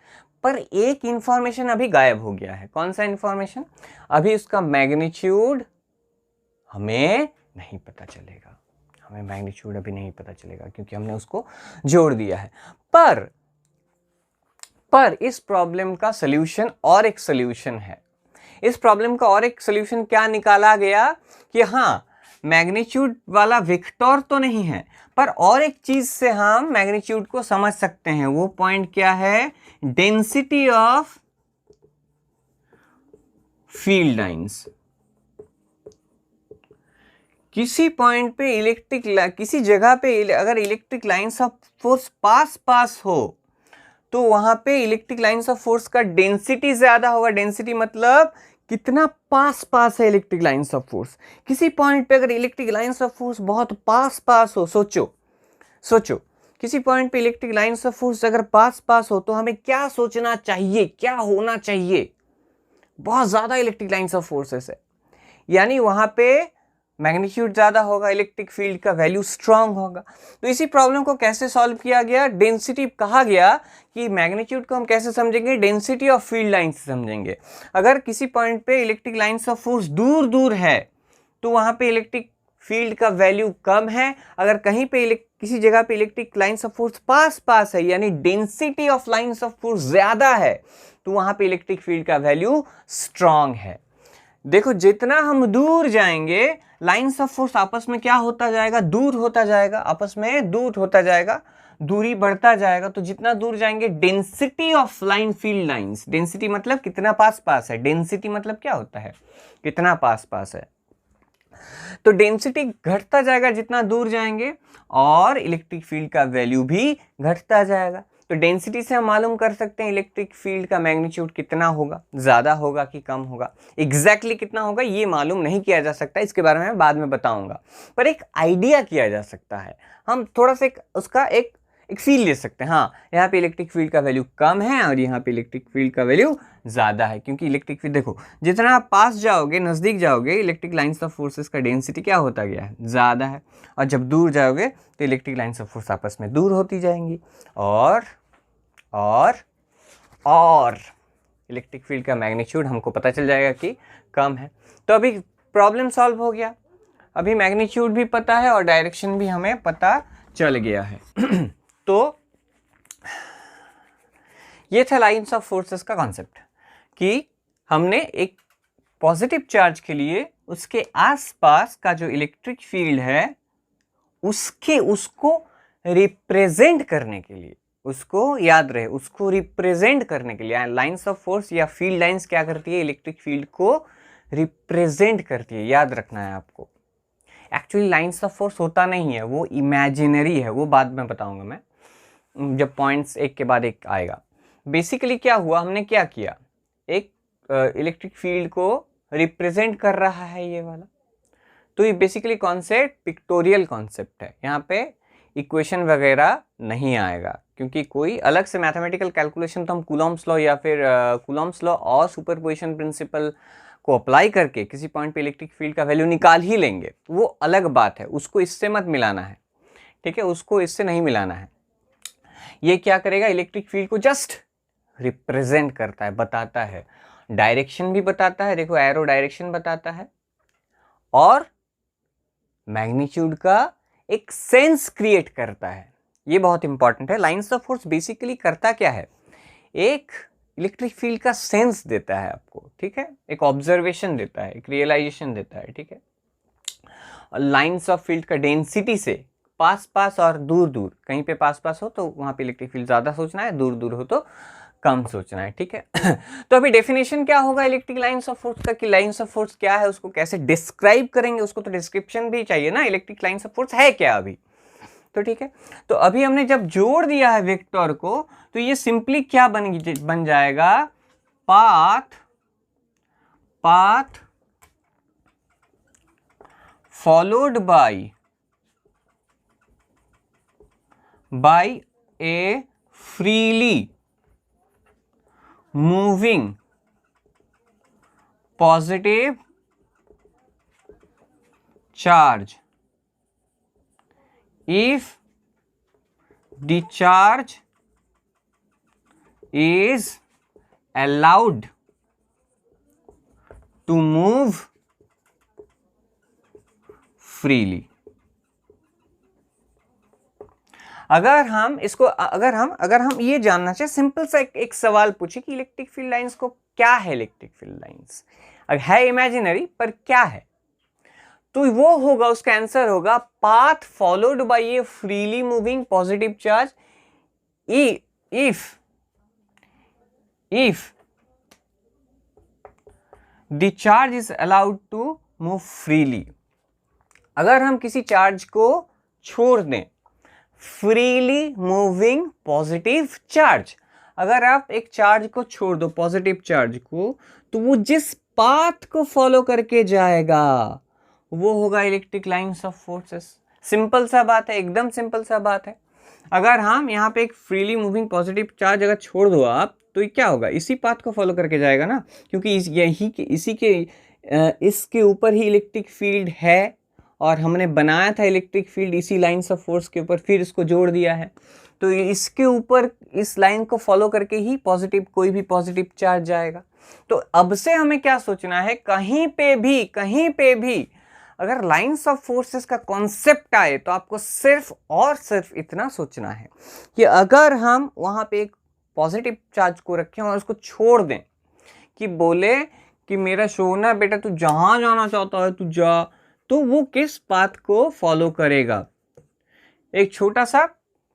पर एक इंफॉर्मेशन अभी गायब हो गया है। कौन सा इंफॉर्मेशन, अभी उसका मैग्नीट्यूड हमें नहीं पता चलेगा, हमें मैग्नीट्यूड अभी नहीं पता चलेगा क्योंकि हमने उसको जोड़ दिया है। पर इस प्रॉब्लम का सलूशन और एक सलूशन है। इस प्रॉब्लम का और एक सलूशन क्या निकाला गया कि हाँ, मैग्नीट्यूड वाला वेक्टर तो नहीं है, पर और एक चीज से हम मैग्नीट्यूड को समझ सकते हैं। वो पॉइंट क्या है, डेंसिटी ऑफ फील्ड लाइंस। किसी पॉइंट पे किसी जगह पे अगर electric lines of force pass हो तो वहां पे इलेक्ट्रिक लाइंस ऑफ फोर्स का डेंसिटी ज्यादा होगा। डेंसिटी मतलब कितना पास है इलेक्ट्रिक लाइंस ऑफ फोर्स। किसी पॉइंट पे अगर इलेक्ट्रिक लाइंस ऑफ फोर्स बहुत पास हो, सोचो किसी पॉइंट पे इलेक्ट्रिक लाइंस ऑफ फोर्स अगर पास हो तो हमें क्या सोचना चाहिए, क्या होना चाहिए, बहुत ज्यादा इलेक्ट्रिक लाइंस ऑफ फोर्सेस है, यानी वहां पे मैग्नीट्यूड ज्यादा होगा, इलेक्ट्रिक फील्ड का वैल्यू स्ट्रांग होगा। तो इसी प्रॉब्लम को कैसे सॉल्व किया गया, डेंसिटी कहा गया कि मैग्नीट्यूड को हम कैसे समझेंगे, डेंसिटी ऑफ फील्ड लाइन से समझेंगे। अगर किसी पॉइंट पे इलेक्ट्रिक लाइंस ऑफ फोर्स दूर है तो वहां पे इलेक्ट्रिक फील्ड का वैल्यू कम है। अगर कहीं पे किसी जगह पे electric lines of force pass है, यानी density of lines of force ज्यादा है, तो वहां पे इलेक्ट्रिक फील्ड का वैल्यू स्ट्रांग है। देखो, जितना हम दूर जाएंगे लाइंस ऑफ फोर्स आपस में क्या होता जाएगा, दूर होता जाएगा, आपस में दूर होता जाएगा, दूरी बढ़ता जाएगा। तो जितना दूर जाएंगे density of line field lines, density मतलब कितना पास है, डेंसिटी मतलब क्या होता है, कितना पास है, तो डेंसिटी घटता जाएगा जितना दूर जाएंगे, और इलेक्ट्रिक फील्ड का वैल्यू भी घटता जाएगा। तो डेंसिटी से हम मालूम कर सकते हैं इलेक्ट्रिक फील्ड का मैग्नीट्यूड कितना होगा, ज्यादा होगा कि कम होगा। एग्जैक्टली कितना होगा ये मालूम नहीं किया जा सकता, इसके बारे में बाद में बताऊंगा, पर एक आइडिया किया जा सकता है। हम थोड़ा सा उसका एक एक फील ले सकते हैं। हाँ, यहाँ पे इलेक्ट्रिक फील्ड का वैल्यू कम है और यहाँ पे इलेक्ट्रिक फील्ड का वैल्यू ज़्यादा है, क्योंकि इलेक्ट्रिक फील्ड देखो जितना आप पास जाओगे, नज़दीक जाओगे, इलेक्ट्रिक लाइन्स ऑफ फोर्सेस का डेंसिटी क्या होता गया है, ज़्यादा है, और जब दूर जाओगे तो इलेक्ट्रिक लाइन्स ऑफ फोर्स आपस में दूर होती जाएंगी और इलेक्ट्रिक फील्ड का मैग्नीट्यूड हमको पता चल जाएगा कि कम है। तो अभी प्रॉब्लम सॉल्व हो गया, अभी मैग्नीट्यूड भी पता है और डायरेक्शन भी हमें पता चल गया है। तो ये था लाइन्स ऑफ फोर्सेस का कॉन्सेप्ट, कि हमने एक पॉजिटिव चार्ज के लिए उसके आसपास का जो इलेक्ट्रिक फील्ड है उसको रिप्रेजेंट करने के लिए, उसको याद रहे, उसको रिप्रेजेंट करने के लिए लाइन्स ऑफ फोर्स या फील्ड लाइन्स क्या करती है, इलेक्ट्रिक फील्ड को रिप्रेजेंट करती है, याद रखना है आपको। एक्चुअली लाइन्स ऑफ फोर्स होता नहीं है, वो इमेजिनरी है, वो बाद में बताऊंगा मैं जब पॉइंट्स एक के बाद एक आएगा। बेसिकली क्या हुआ, हमने क्या किया, एक इलेक्ट्रिक फील्ड को रिप्रेजेंट कर रहा है ये वाला, तो ये बेसिकली कॉन्सेप्ट पिक्टोरियल कॉन्सेप्ट है, यहाँ पे इक्वेशन वगैरह नहीं आएगा, क्योंकि कोई अलग से मैथमेटिकल कैलकुलेशन तो हम कूलॉम्स लॉ या फिर कूलॉम्स लॉ और सुपरपोजिशन प्रिंसिपल को अप्लाई करके किसी पॉइंट पे इलेक्ट्रिक फील्ड का वैल्यू निकाल ही लेंगे, वो अलग बात है, उसको इससे मत मिलाना है, ठीक है, उसको इससे नहीं मिलाना है। ये क्या करेगा, इलेक्ट्रिक फील्ड को जस्ट रिप्रेजेंट करता है, बताता है, डायरेक्शन भी बताता है, देखो एरो डायरेक्शन बताता है, और मैग्नीट्यूड का एक सेंस क्रिएट करता है। ये बहुत इंपॉर्टेंट है। लाइन्स ऑफ फोर्स बेसिकली करता क्या है, एक इलेक्ट्रिक फील्ड का सेंस देता है आपको, ठीक है, एक ऑब्जर्वेशन देता है, एक रियलाइजेशन देता है, ठीक है। लाइन्स ऑफ फील्ड का डेंसिटी से पास पास और दूर दूर, कहीं पे पास पास हो तो वहाँ पे इलेक्ट्रिक फील्ड ज़्यादा सोचना है, दूर दूर हो तो कम सोचना है, ठीक है। तो अभी डेफिनेशन क्या होगा इलेक्ट्रिक लाइन्स ऑफ फोर्स का, कि लाइन्स ऑफ फोर्स क्या है, उसको कैसे डिस्क्राइब करेंगे, उसको तो डिस्क्रिप्शन भी चाहिए ना, इलेक्ट्रिक लाइन्स ऑफ फोर्स है क्या अभी, तो ठीक है। तो अभी हमने जब जोड़ दिया है वेक्टर को, तो ये सिंपली क्या बन जाएगा, path followed by a freely moving positive charge if the charge is allowed to move freely। अगर हम इसको अगर हम ये जानना चाहे, सिंपल सा एक सवाल पूछे कि इलेक्ट्रिक फील्ड लाइंस को क्या है, इलेक्ट्रिक फील्ड लाइंस है इमेजिनरी पर क्या है, तो वो होगा, उसका आंसर होगा path followed by a freely moving positive charge if the charge is allowed to move freely. अगर हम किसी चार्ज को छोड़ दें, फ्रीली मूविंग पॉजिटिव चार्ज, अगर आप एक चार्ज को छोड़ दो, पॉजिटिव चार्ज को, तो वो जिस पाथ को फॉलो करके जाएगा वो होगा electric lines of forces. Simple सा बात है, एकदम सिंपल सा बात है। अगर हम यहाँ पे एक फ्रीली मूविंग पॉजिटिव चार्ज अगर छोड़ दो आप, तो ये क्या होगा, इसी पाथ को फॉलो करके जाएगा ना, क्योंकि इसके ऊपर ही इलेक्ट्रिक फील्ड है और हमने बनाया था इलेक्ट्रिक फील्ड इसी लाइन्स ऑफ फोर्स के ऊपर, फिर इसको जोड़ दिया है, तो इसके ऊपर इस लाइन को फॉलो करके ही कोई भी पॉजिटिव चार्ज जाएगा। तो अब से हमें क्या सोचना है, कहीं पे भी अगर लाइन्स ऑफ फोर्सेस का कॉन्सेप्ट आए तो आपको सिर्फ और सिर्फ इतना सोचना है कि अगर हम वहां पे एक पॉजिटिव चार्ज को रखें और उसको छोड़ दें, कि बोले कि मेरा सोना बेटा तू जहां जाना चाहता है तू जा, तो वो किस पाथ को फॉलो करेगा। एक छोटा सा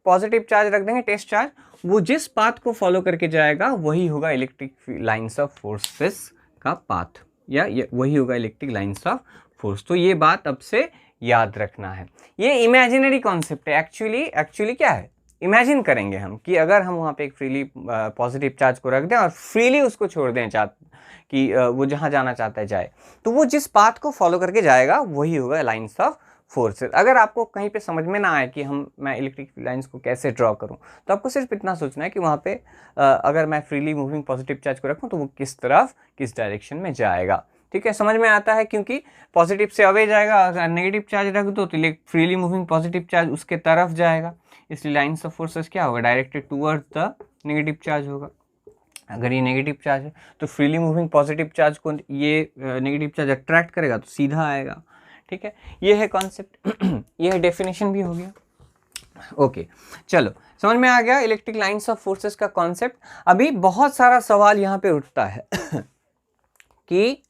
पॉजिटिव चार्ज रख देंगे, टेस्ट चार्ज, वो जिस पाथ को फॉलो करके जाएगा वही होगा इलेक्ट्रिक लाइन्स ऑफ फोर्सेस का पाथ, या वही होगा इलेक्ट्रिक लाइन्स ऑफ फोर्स। तो ये बात अब से याद रखना है। ये इमेजिनरी कॉन्सेप्ट है, एक्चुअली क्या है, इमेजिन करेंगे हम कि अगर हम वहाँ पे एक फ्रीली पॉजिटिव चार्ज को रख दें और फ्रीली उसको छोड़ दें कि वो जहाँ जाना चाहता है जाए, तो वो जिस पाथ को फॉलो करके जाएगा वही होगा लाइन्स ऑफ फोर्सेस। अगर आपको कहीं पे समझ में ना आए कि मैं इलेक्ट्रिक फील्ड लाइंस को कैसे ड्रॉ करूं, तो आपको सिर्फ इतना सोचना है कि वहाँ पे अगर मैं फ्रीली मूविंग पॉजिटिव चार्ज को रखूं तो वो किस तरफ, किस डायरेक्शन में जाएगा। ठीक है, समझ में आता है, क्योंकि पॉजिटिव से अवे जाएगा, अगर नेगेटिव चार्ज रख दो तो फ्रीली मूविंग पॉजिटिव चार्ज उसके तरफ जाएगा, इसलिए लाइन्स ऑफ फोर्सेस क्या होगा, directed towards the negative charge होगा। अगर ये नेगेटिव चार्ज है तो फ्रीली मूविंग पॉजिटिव चार्ज को ये नेगेटिव चार्ज अट्रैक्ट करेगा तो सीधा आएगा। ठीक है, ये है कॉन्सेप्ट, ये है डेफिनेशन भी हो गया। ओके, चलो समझ में आ गया इलेक्ट्रिक लाइंस ऑफ फोर्सेस का कॉन्सेप्ट। अभी बहुत सारा सवाल यहाँ पे उठता है कि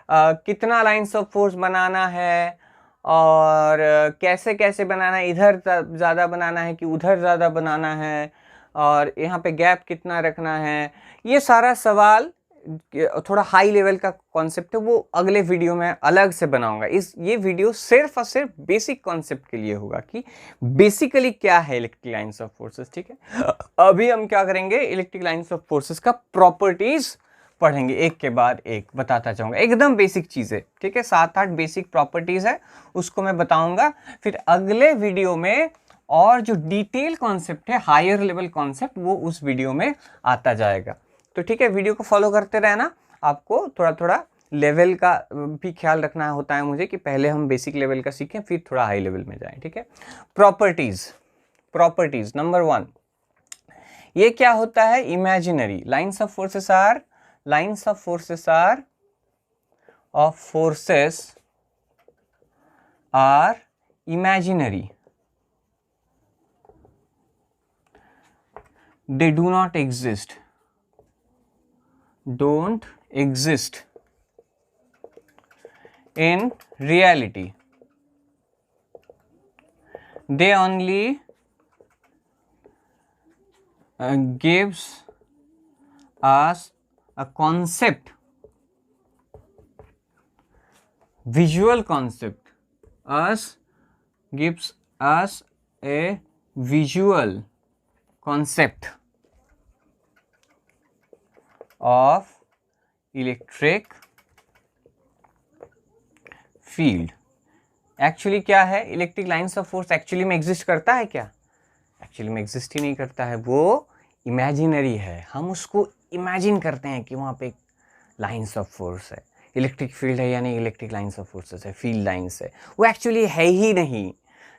कितना लाइंस ऑफ फोर्स बनाना है और कैसे कैसे बनाना है, इधर ज़्यादा बनाना है कि उधर ज़्यादा बनाना है, और यहाँ पे गैप कितना रखना है। ये सारा सवाल थोड़ा हाई लेवल का कॉन्सेप्ट है, वो अगले वीडियो में अलग से बनाऊंगा। ये वीडियो सिर्फ और सिर्फ बेसिक कॉन्सेप्ट के लिए होगा कि बेसिकली क्या है इलेक्ट्रिक लाइंस ऑफ फोर्सेस। ठीक है, अभी हम क्या करेंगे, इलेक्ट्रिक लाइंस ऑफ फोर्सेस का प्रॉपर्टीज पढ़ेंगे, एक के बाद एक बताता जाऊंगा, एकदम बेसिक चीज़ें। ठीक है, 7-8 बेसिक प्रॉपर्टीज है, उसको मैं बताऊंगा। फिर अगले वीडियो में और जो डिटेल कॉन्सेप्ट है, हायर लेवल कॉन्सेप्ट, वो उस वीडियो में आता जाएगा। तो ठीक है, वीडियो को फॉलो करते रहना। आपको थोड़ा थोड़ा लेवल का भी ख्याल रखना होता है मुझे, कि पहले हम बेसिक लेवल का सीखें फिर थोड़ा हाई लेवल में जाएं। ठीक है, प्रॉपर्टीज नंबर 1, ये क्या होता है, imaginary. Lines of forces are imaginary. They don't exist in reality. They only gives us a concept, visual concept, gives us a visual concept of electric field. Actually क्या है, electric lines of force actually में exist करता है क्या? Actually में exist ही नहीं करता है, वो इमेजिनरी है। हम उसको इमेजिन करते हैं कि वहाँ पे लाइंस ऑफ फोर्स है, इलेक्ट्रिक फील्ड है, यानी इलेक्ट्रिक लाइंस ऑफ फोर्सेस है, फील्ड लाइंस है। वो एक्चुअली है ही नहीं,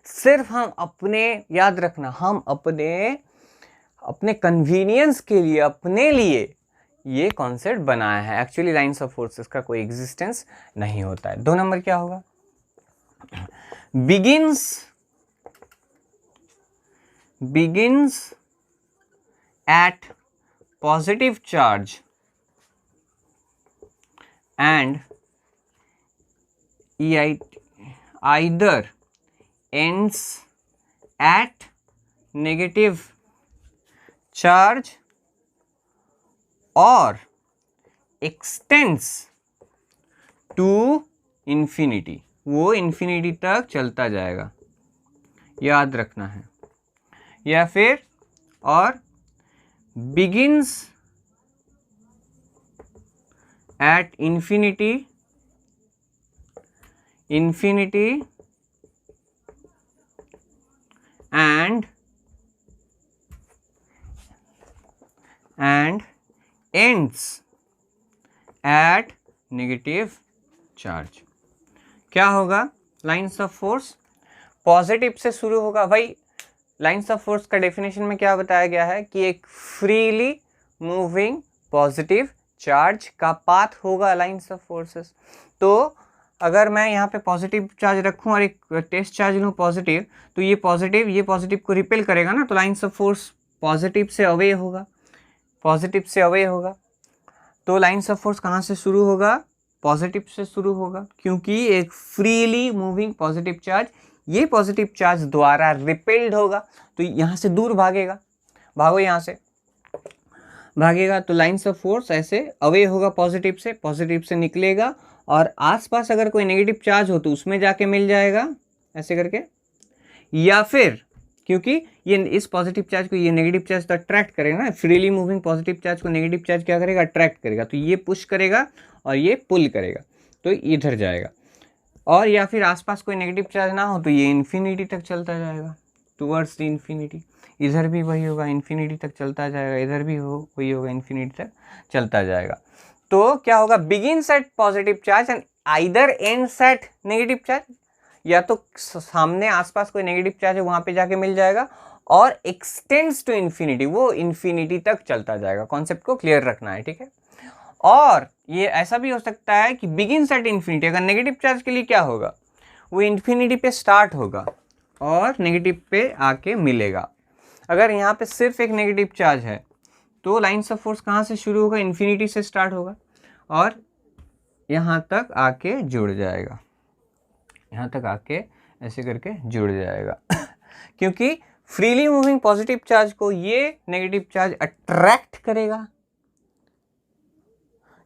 सिर्फ हम अपने, याद रखना, हम अपने कन्वीनियंस के लिए, अपने लिए ये कॉन्सेप्ट बनाया है। एक्चुअली लाइंस ऑफ फोर्सेस का कोई एग्जिस्टेंस नहीं होता है। 2 नंबर क्या होगा, begins at positive charge and either ends at negative charge or extends to infinity. वो इन्फिनिटी तक चलता जाएगा, याद रखना है। या फिर और begins at infinity and ends at negative charge। क्या होगा, लाइंस ऑफ फोर्स पॉजिटिव से शुरू होगा। भाई लाइंस ऑफ फोर्स का डेफिनेशन में क्या बताया गया है कि एक फ्रीली मूविंग पॉजिटिव चार्ज का पाथ होगा लाइंस ऑफ फोर्सेस। तो अगर मैं यहाँ पे पॉजिटिव चार्ज रखूँ और एक टेस्ट चार्ज लूँ पॉजिटिव, तो ये पॉजिटिव को रिपेल करेगा ना, तो लाइंस ऑफ फोर्स पॉजिटिव से अवे होगा, तो लाइंस ऑफ फोर्स कहाँ से शुरू होगा, पॉजिटिव से शुरू होगा, क्योंकि एक फ्रीली मूविंग पॉजिटिव चार्ज ये पॉजिटिव चार्ज द्वारा रिपेल्ड होगा, तो यहाँ से दूर भागेगा, यहाँ से भागेगा, तो लाइंस ऑफ फोर्स ऐसे अवे होगा पॉजिटिव से निकलेगा, और आसपास अगर कोई नेगेटिव चार्ज हो तो उसमें जाके मिल जाएगा ऐसे करके। या फिर क्योंकि ये इस पॉजिटिव चार्ज को ये नेगेटिव चार्ज तो अट्रैक्ट करेगा ना, फ्रीली मूविंग पॉजिटिव चार्ज को नेगेटिव चार्ज क्या करेगा, अट्रैक्ट करेगा, तो ये पुश करेगा और ये पुल करेगा, तो इधर जाएगा। और या फिर आसपास कोई नेगेटिव चार्ज ना हो तो ये इन्फिनिटी तक चलता जाएगा, टूवर्ड्स द इन्फिनिटी। इधर भी वही होगा, इन्फिनिटी तक चलता जाएगा, इधर भी वही होगा, इन्फिनिटी तक चलता जाएगा। तो क्या होगा, begins at positive charge and either ends at negative charge, या तो सामने आसपास कोई नेगेटिव चार्ज है वहां पे जाके मिल जाएगा, और एक्सटेंड्स टू इन्फिनिटी, वो इन्फिनिटी तक चलता जाएगा। कॉन्सेप्ट को क्लियर रखना है, ठीक है। और ये ऐसा भी हो सकता है कि बिगिन्स एट इन्फिनिटी, अगर नेगेटिव चार्ज के लिए क्या होगा, वो इन्फिनिटी पे स्टार्ट होगा और नेगेटिव पे आके मिलेगा। अगर यहाँ पे सिर्फ एक नेगेटिव चार्ज है तो लाइन्स ऑफ फोर्स कहाँ से शुरू होगा, इन्फिनिटी से स्टार्ट होगा और यहाँ तक आके जुड़ जाएगा, यहाँ तक आके ऐसे करके जुड़ जाएगा क्योंकि फ्रीली मूविंग पॉजिटिव चार्ज को ये नेगेटिव चार्ज अट्रैक्ट करेगा।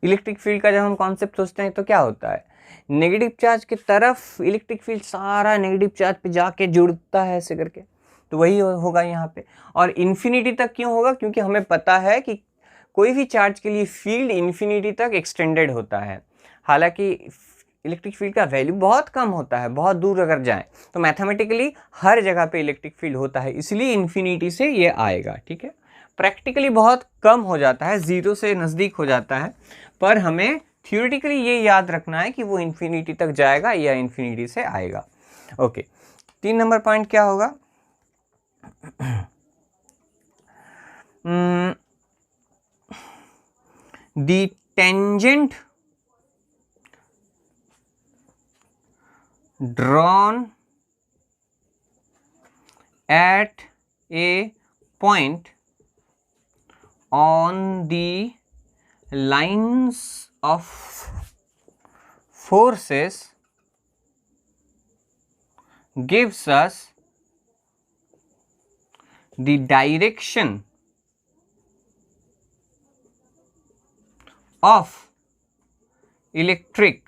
इलेक्ट्रिक फील्ड का जब हम कॉन्सेप्ट सोचते हैं तो क्या होता है, नेगेटिव चार्ज की तरफ इलेक्ट्रिक फील्ड सारा नेगेटिव चार्ज पे जाके जुड़ता है ऐसे करके, तो वही होगा यहाँ पे। और इन्फिनिटी तक क्यों होगा, क्योंकि हमें पता है कि कोई भी चार्ज के लिए फील्ड इन्फिनिटी तक एक्सटेंडेड होता है। हालांकि इलेक्ट्रिक फील्ड का वैल्यू बहुत कम होता है, बहुत दूर अगर जाएं तो मैथमेटिकली हर जगह पे इलेक्ट्रिक फील्ड होता है, इसलिए इन्फिनिटी से ये आएगा, ठीक है। प्रैक्टिकली बहुत कम हो जाता है, जीरो से नज़दीक हो जाता है, पर हमें थियोरेटिकली ये याद रखना है कि वो इन्फिनिटी तक जाएगा या इन्फिनिटी से आएगा। ओके, 3 नंबर पॉइंट क्या होगा, the tangent drawn at a point on the lines of forces gives us the direction of electric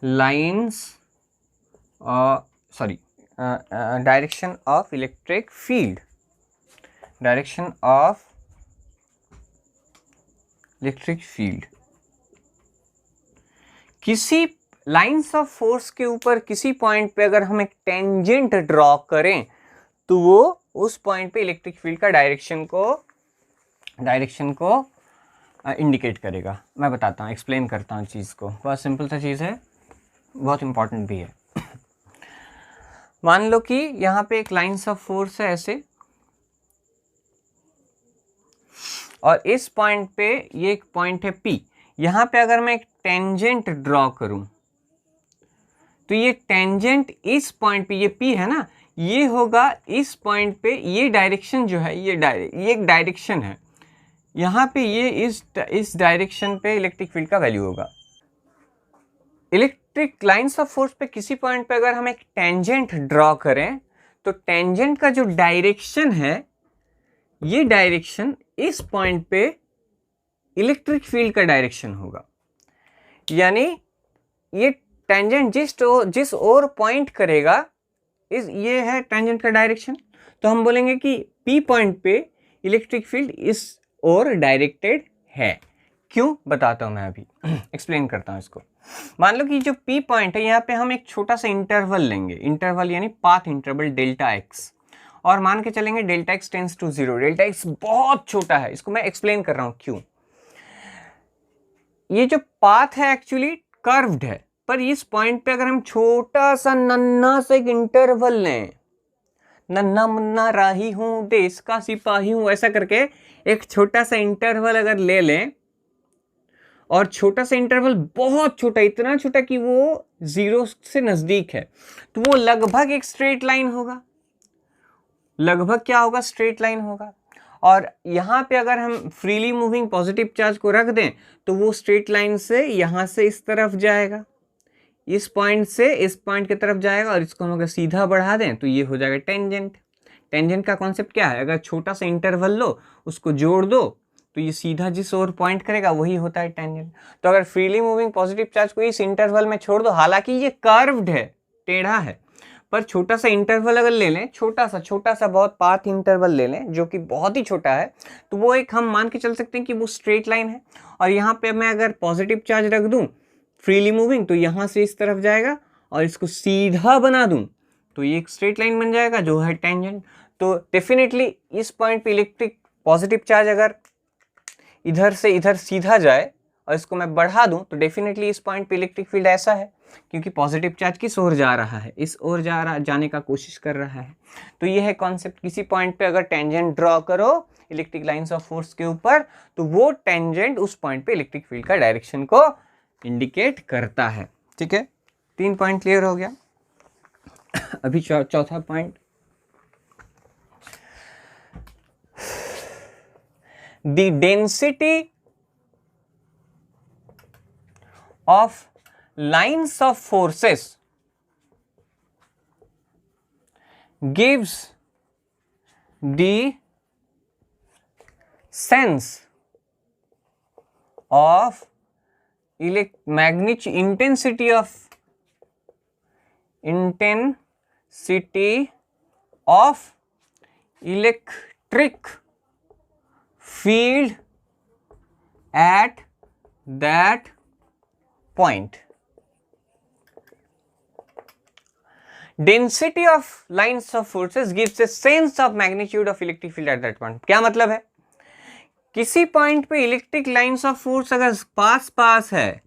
lines, direction of electric field, direction of electric field। किसी lines of force के ऊपर किसी point पे अगर हम एक टेंजेंट ड्रॉ करें तो वो उस पॉइंट पे इलेक्ट्रिक फील्ड का डायरेक्शन को इंडिकेट करेगा। मैं बताता हूँ, एक्सप्लेन करता हूँ चीज़ को, बहुत सिंपल सा चीज़ है, बहुत इंपॉर्टेंट भी है। मान लो कि यहाँ पे एक लाइन्स ऑफ फोर्स है ऐसे, और इस पॉइंट पे ये एक पॉइंट है P। यहाँ पे अगर मैं एक टेंजेंट ड्रॉ करूं तो ये टेंजेंट इस पॉइंट पे, ये P है ना, ये होगा इस पॉइंट पे, ये डायरेक्शन जो है ये एक डायरेक्शन है, यहाँ पे ये इस डायरेक्शन पे इलेक्ट्रिक फील्ड का वैल्यू होगा। इलेक्ट्रिक लाइन्स ऑफ फोर्स पे किसी पॉइंट पे अगर हम एक टेंजेंट ड्रॉ करें तो टेंजेंट का जो डायरेक्शन है, ये डायरेक्शन इस पॉइंट पे इलेक्ट्रिक फील्ड का डायरेक्शन होगा। यानी ये टेंजेंट जिस ओर पॉइंट करेगा, ये है टेंजेंट का डायरेक्शन, तो हम बोलेंगे कि P पॉइंट पे इलेक्ट्रिक फील्ड इस ओर डायरेक्टेड है। क्यों, बताता हूं मैं अभी, एक्सप्लेन करता हूं इसको। मान लो कि जो P पॉइंट है, यहाँ पे हम एक छोटा सा इंटरवल लेंगे, इंटरवल यानी पाथ इंटरवल डेल्टा x, और मान के चलेंगे delta x tends to 0। Delta x बहुत छोटा है, इसको मैं एक्सप्लेन कर रहा हूं क्यों। ये जो पाथ है एक्चुअली कर्व्ड है, पर इस पॉइंट पे अगर हम छोटा सा नन्ना सा एक इंटरवल लें, नन्ना मुन्ना राही हूं देश का सिपाही हूं, ऐसा करके एक छोटा सा इंटरवल अगर ले लें, और छोटा सा इंटरवल बहुत छोटा, इतना छोटा कि वो 0 से नजदीक है, तो वो लगभग एक स्ट्रेट लाइन होगा। लगभग क्या होगा, स्ट्रेट लाइन होगा। और यहाँ पे अगर हम फ्रीली मूविंग पॉजिटिव चार्ज को रख दें तो वो स्ट्रेट लाइन से यहाँ से इस तरफ जाएगा, इस पॉइंट से इस पॉइंट की तरफ जाएगा, और इसको हम अगर सीधा बढ़ा दें तो ये हो जाएगा टेंजेंट। टेंजेंट का कॉन्सेप्ट क्या है, अगर छोटा सा इंटरवल लो, उसको जोड़ दो, तो ये सीधा जिस ओर पॉइंट करेगा वही होता है टेंजेंट। तो अगर फ्रीली मूविंग पॉजिटिव चार्ज को इस इंटरवल में छोड़ दो, हालांकि ये कर्व्ड है, टेढ़ा है, पर छोटा सा इंटरवल अगर ले लें, छोटा सा बहुत पाथ इंटरवल ले लें जो कि बहुत ही छोटा है, तो वो एक हम मान के चल सकते हैं कि वो स्ट्रेट लाइन है। और यहाँ पे मैं अगर पॉजिटिव चार्ज रख दूं फ्रीली मूविंग तो यहाँ से इस तरफ जाएगा, और इसको सीधा बना दूं तो ये एक स्ट्रेट लाइन बन जाएगा जो है टेंजेंट। तो डेफिनेटली इस पॉइंट पे इलेक्ट्रिक पॉजिटिव चार्ज अगर इधर से इधर सीधा जाए और इसको मैं बढ़ा दूं तो डेफिनेटली इस पॉइंट पे इलेक्ट्रिक फील्ड ऐसा है, क्योंकि पॉजिटिव चार्ज किस ओर जा रहा है, इस ओर जाने का कोशिश कर रहा है। तो ये है कॉन्सेप्ट। किसी पॉइंट पे अगर टेंजेंट ड्रॉ करो इलेक्ट्रिक लाइंस ऑफ फोर्स के ऊपर तो वो टेंजेंट उस पॉइंट पे इलेक्ट्रिक फील्ड का डायरेक्शन को इंडिकेट करता है। ठीक है, 3 पॉइंट क्लियर हो गया। अभी चौथा point, the density of lines of forces gives the sense of intensity of electric field at that point. Density of lines of forces gives a sense of magnitude of electric field at that point. क्या मतलब है, किसी point पे electric lines of force अगर पास है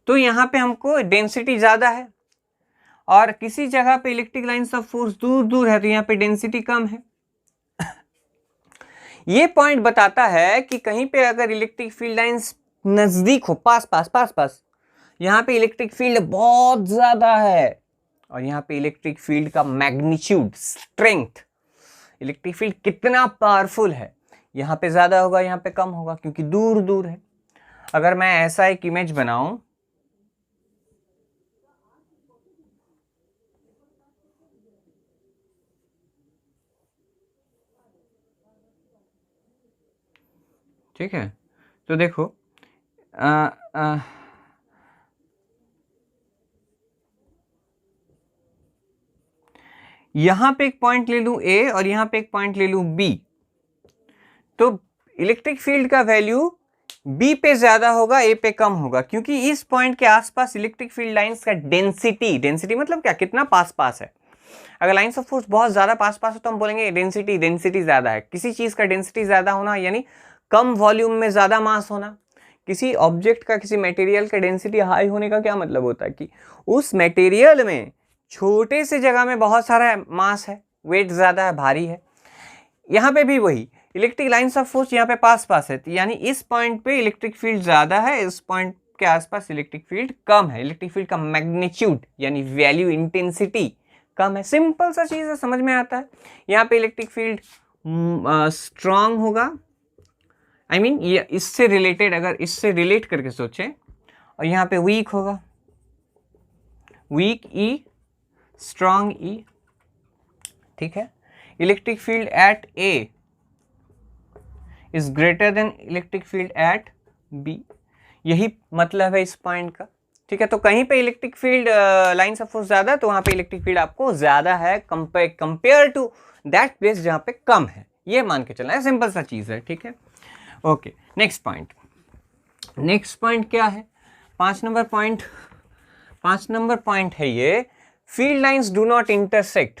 तो यहां पे हमको डेंसिटी ज्यादा है, और किसी जगह पे इलेक्ट्रिक लाइंस ऑफ फोर्स दूर है तो यहाँ पे डेंसिटी कम है। ये पॉइंट बताता है कि कहीं पे अगर इलेक्ट्रिक फील्ड लाइंस नजदीक हो, पास, यहाँ पे इलेक्ट्रिक फील्ड बहुत ज्यादा है, और यहाँ पे इलेक्ट्रिक फील्ड का मैग्नीट्यूड, स्ट्रेंथ, इलेक्ट्रिक फील्ड कितना पावरफुल है, यहाँ पे ज्यादा होगा, यहाँ पे कम होगा, क्योंकि दूर है। अगर मैं ऐसा एक इमेज बनाऊं, ठीक है, तो देखो यहां पे एक पॉइंट ले लूं ए और यहां पे एक पॉइंट ले लूं बी, तो इलेक्ट्रिक फील्ड का वैल्यू बी पे ज्यादा होगा, ए पे कम होगा, क्योंकि इस पॉइंट के आसपास इलेक्ट्रिक फील्ड लाइंस का डेंसिटी मतलब क्या, कितना पास है। अगर लाइंस ऑफ फोर्स बहुत ज्यादा पास हो तो हम बोलेंगे डेंसिटी ज्यादा है। किसी चीज का डेंसिटी ज्यादा होना यानी कम वॉल्यूम में ज्यादा मास होना। किसी ऑब्जेक्ट का, किसी मटेरियल का डेंसिटी हाई होने का क्या मतलब होता है कि उस मटेरियल में छोटे से जगह में बहुत सारा मास है, वेट ज्यादा है, भारी है। यहाँ पे भी वही इलेक्ट्रिक लाइंस ऑफ फोर्स यहाँ पे पास है, यानी इस पॉइंट पे इलेक्ट्रिक फील्ड ज्यादा है, इस पॉइंट के आसपास इलेक्ट्रिक फील्ड कम है। इलेक्ट्रिक फील्ड का मैग्नीट्यूड यानी वैल्यू, इंटेंसिटी कम है। सिंपल सा चीज है, समझ में आता है। यहाँ पे इलेक्ट्रिक फील्ड स्ट्रांग होगा, I mean, ये इससे रिलेटेड, अगर इससे रिलेट करके सोचें, और यहाँ पे वीक होगा, वीक ई, स्ट्रांग ई। ठीक है, electric field at A is greater than electric field at B, यही मतलब है इस पॉइंट का। ठीक है, तो कहीं पे electric field lines of force ज्यादा है तो वहां पे इलेक्ट्रिक फील्ड आपको ज्यादा है कंपेयर टू दैट प्लेस जहां पे कम है, ये मान के चलना है, सिंपल सा चीज है। ठीक है, ओके, नेक्स्ट पॉइंट क्या है, 5 नंबर पॉइंट है ये, field lines do not intersect.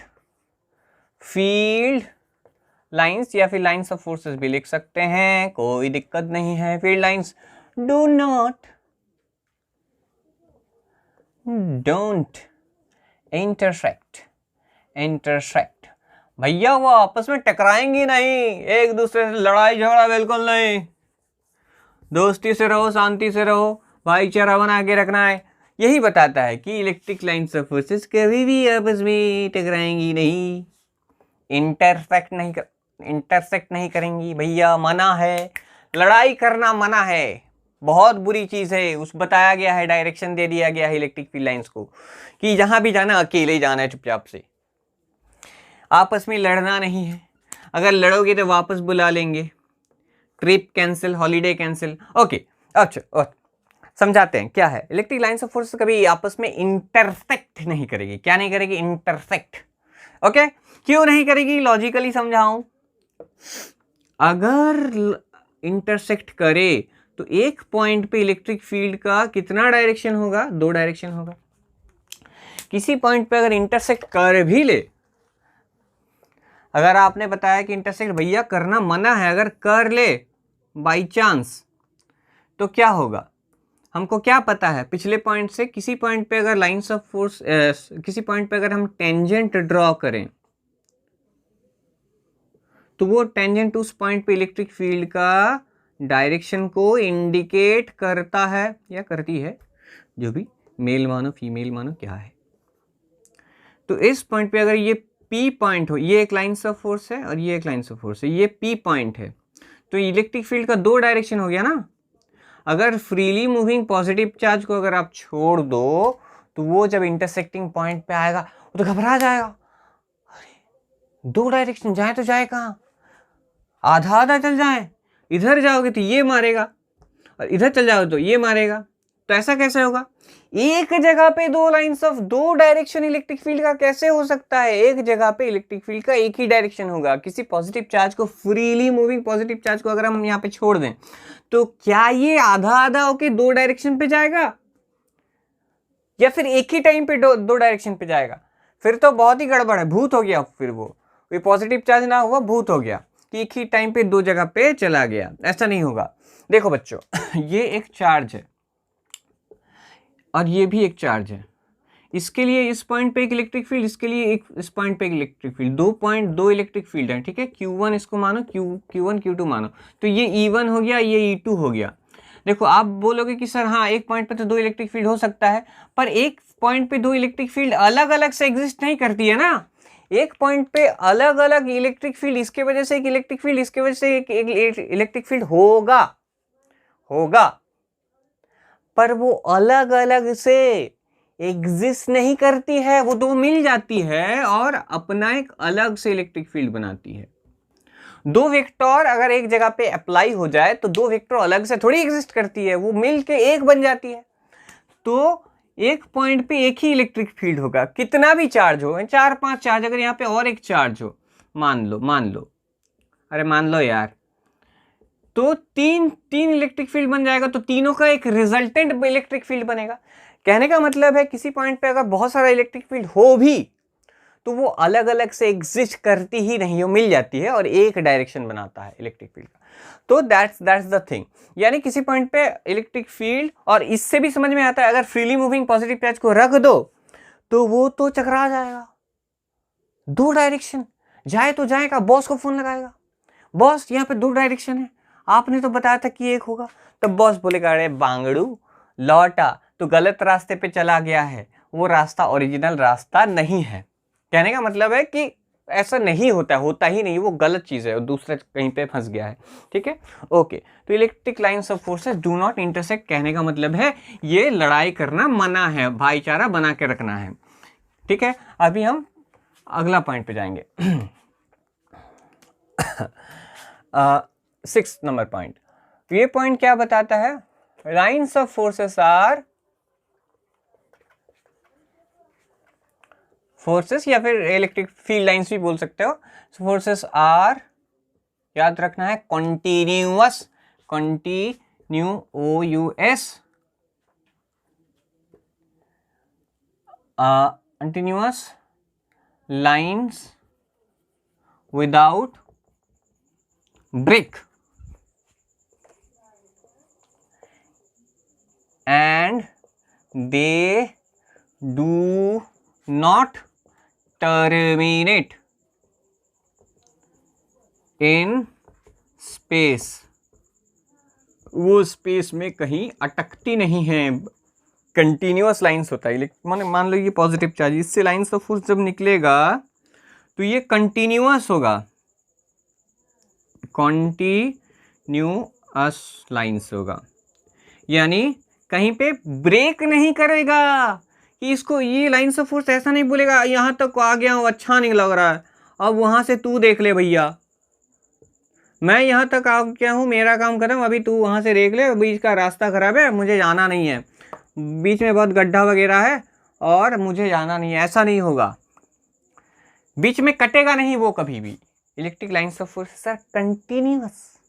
Field lines या फिर लाइंस ऑफ फोर्सेस भी लिख सकते हैं, कोई दिक्कत नहीं है। फील्ड लाइंस डोंट इंटरसेक्ट भैया, वो आपस में टकराएंगी नहीं, एक दूसरे से लड़ाई झगड़ा बिल्कुल नहीं, दोस्ती से रहो, शांति से रहो, भाईचारा बना के रखना है। यही बताता है कि इलेक्ट्रिक लाइंस ऑफ फोर्सेस कभी भी आपस में टकराएंगी नहीं, इंटरसेक्ट नहीं करेंगी भैया, मना है, लड़ाई करना मना है, बहुत बुरी चीज है। उस बताया गया है, डायरेक्शन दे दिया गया है इलेक्ट्रिक फील्ड लाइंस को कि जहां भी जाना अकेले जाना है, चुपचाप से, आपस में लड़ना नहीं है। अगर लड़ोगे तो वापस बुला लेंगे, trip cancel, holiday cancel. Okay, अच्छा समझाते हैं क्या है। इलेक्ट्रिक लाइंस ऑफ फोर्स कभी आपस में इंटरसेक्ट नहीं करेगी। क्या नहीं करेगी? इंटरसेक्ट। ओके, क्यों नहीं करेगी? लॉजिकली समझाऊं। अगर इंटरसेक्ट करे तो एक पॉइंट पे इलेक्ट्रिक फील्ड का कितना डायरेक्शन होगा? 2 डायरेक्शन होगा। किसी पॉइंट पे अगर इंटरसेक्ट कर भी ले, अगर आपने बताया कि इंटरसेक्ट भैया करना मना है, अगर कर ले बाई चांस, तो क्या होगा? हमको क्या पता है पिछले पॉइंट से? किसी पॉइंट पे अगर लाइंस ऑफ फोर्स, किसी पॉइंट पे अगर हम टेंजेंट ड्रॉ करें, तो वो टेंजेंट उस पॉइंट पे इलेक्ट्रिक फील्ड का डायरेक्शन को इंडिकेट करता है या करती है, जो भी, मेल मानो फीमेल मानो, क्या है। तो इस पॉइंट पे अगर ये P पॉइंट हो, ये एक लाइंस ऑफ फोर्स है और ये एक लाइंस ऑफ फोर्स है, ये P पॉइंट है, तो इलेक्ट्रिक फील्ड का 2 डायरेक्शन हो गया ना। अगर फ्रीली मूविंग पॉजिटिव चार्ज को अगर आप छोड़ दो, तो वो जब इंटरसेक्टिंग पॉइंट पे आएगा वो तो घबरा जाएगा, अरे 2 डायरेक्शन, जाए तो जाए कहाँ? आधा आधा चल जाए, इधर जाओगे तो ये मारेगा और इधर चल जाओगे तो ये मारेगा, तो ऐसा कैसे होगा? एक जगह पे 2 lines of 2 direction electric field का कैसे हो सकता है? एक जगह पे इलेक्ट्रिक फील्ड का एक ही डायरेक्शन होगा। किसी पॉजिटिव चार्ज को, फ्रीली मूविंग पॉजिटिव चार्ज को अगर हम यहाँ पे छोड़ दें, तो क्या ये आधा आधा होके 2 डायरेक्शन पे जाएगा, या फिर एक ही टाइम पे 2 डायरेक्शन पे जाएगा? फिर तो बहुत ही गड़बड़ है, भूत हो गया। फिर वो पॉजिटिव चार्ज ना हुआ, भूत हो गया कि एक ही टाइम पे 2 जगह पे चला गया। ऐसा नहीं होगा। देखो बच्चों, ये एक चार्ज है और ये भी एक चार्ज है। इसके लिए इस पॉइंट पे एक इलेक्ट्रिक फील्ड, इसके लिए एक इस पॉइंट पे एक electric field, 2 point 2 electric field है, ठीक है। Q1 इसको मानो, Q1 Q2 मानो, तो ये E1 हो गया, ये E2 हो गया। देखो आप बोलोगे कि सर हाँ, एक पॉइंट पे तो 2 इलेक्ट्रिक फील्ड हो सकता है, पर एक पॉइंट पे 2 इलेक्ट्रिक फील्ड अलग अलग से एग्जिस्ट नहीं करती है ना। एक पॉइंट पे अलग अलग इलेक्ट्रिक फील्ड, इसके वजह से एक इलेक्ट्रिक फील्ड, इसके वजह से एक इलेक्ट्रिक फील्ड होगा, पर वो अलग अलग से एग्जिस्ट नहीं करती है। वो 2 मिल जाती है और अपना एक अलग से इलेक्ट्रिक फील्ड बनाती है। 2 वेक्टर अगर एक जगह पे अप्लाई हो जाए, तो 2 वेक्टर अलग से थोड़ी एग्जिस्ट करती है, वो मिल के एक बन जाती है। तो एक पॉइंट पे एक ही इलेक्ट्रिक फील्ड होगा, कितना भी चार्ज हो, 4-5 चार्ज, अगर यहाँ पे और एक चार्ज हो, मान लो, अरे मान लो यार, तो 3 इलेक्ट्रिक फील्ड बन जाएगा, तो तीनों का एक रिजल्टेंट इलेक्ट्रिक फील्ड बनेगा। कहने का मतलब है किसी पॉइंट पे अगर बहुत सारा इलेक्ट्रिक फील्ड हो भी, तो वो अलग अलग से एग्जिस्ट करती ही नहीं, वो मिल जाती है और एक डायरेक्शन बनाता है इलेक्ट्रिक फील्ड का। तो दैट्स द थिंग। यानी किसी पॉइंट पे इलेक्ट्रिक फील्ड, और इससे भी समझ में आता है, अगर फ्रीली मूविंग पॉजिटिव चार्ज को रख दो तो वो तो चकरा जाएगा। 2 डायरेक्शन, जाए तो जाएगा, बॉस को फोन लगाएगा, बॉस यहाँ पे 2 डायरेक्शन है, आपने तो बताया था कि एक होगा। तब बॉस बोलेगा, अरे बांगड़ू लौटा, तो गलत रास्ते पे चला गया है, वो रास्ता ओरिजिनल रास्ता नहीं है। कहने का मतलब है कि ऐसा नहीं होता ही नहीं, वो गलत चीज है, दूसरे कहीं पे फंस गया है, ठीक है। ओके, तो electric lines of forces do not intersect, कहने का मतलब है ये लड़ाई करना मना है, भाईचारा बना के रखना है, ठीक है। अभी हम अगला पॉइंट पे जाएंगे। 6th number point. ये पॉइंट क्या बताता है? Lines of forces are, forces या फिर इलेक्ट्रिक फील्ड लाइंस भी बोल सकते हो, फोर्सेस आर, याद रखना है, continuous, continuous lines without break and they do not terminate in space, वो स्पेस में कहीं अटकती नहीं है। कंटिन्यूअस लाइंस होता है, मान लो ये पॉजिटिव चार्ज, इससे लाइंस ऑफ फोर्स जब निकलेगा तो ये कंटिन्यूअस होगा, कंटिन्यूअस लाइंस होगा, यानी कहीं पे ब्रेक नहीं करेगा कि इसको, ये लाइंस ऑफ फोर्स ऐसा नहीं बोलेगा यहां तक आ गया हूं, अच्छा नहीं लग रहा है, अब वहां से तू देख ले भैया, मैं यहां तक आ गया हूं, मेरा काम खत्म, अभी तू वहां से देख ले, बीच का रास्ता खराब है, मुझे जाना नहीं है, बीच में बहुत गड्ढा वगैरह है और मुझे जाना नहीं है, ऐसा नहीं होगा, बीच में कटेगा नहीं वो कभी भी। Electric lines of force sir continuous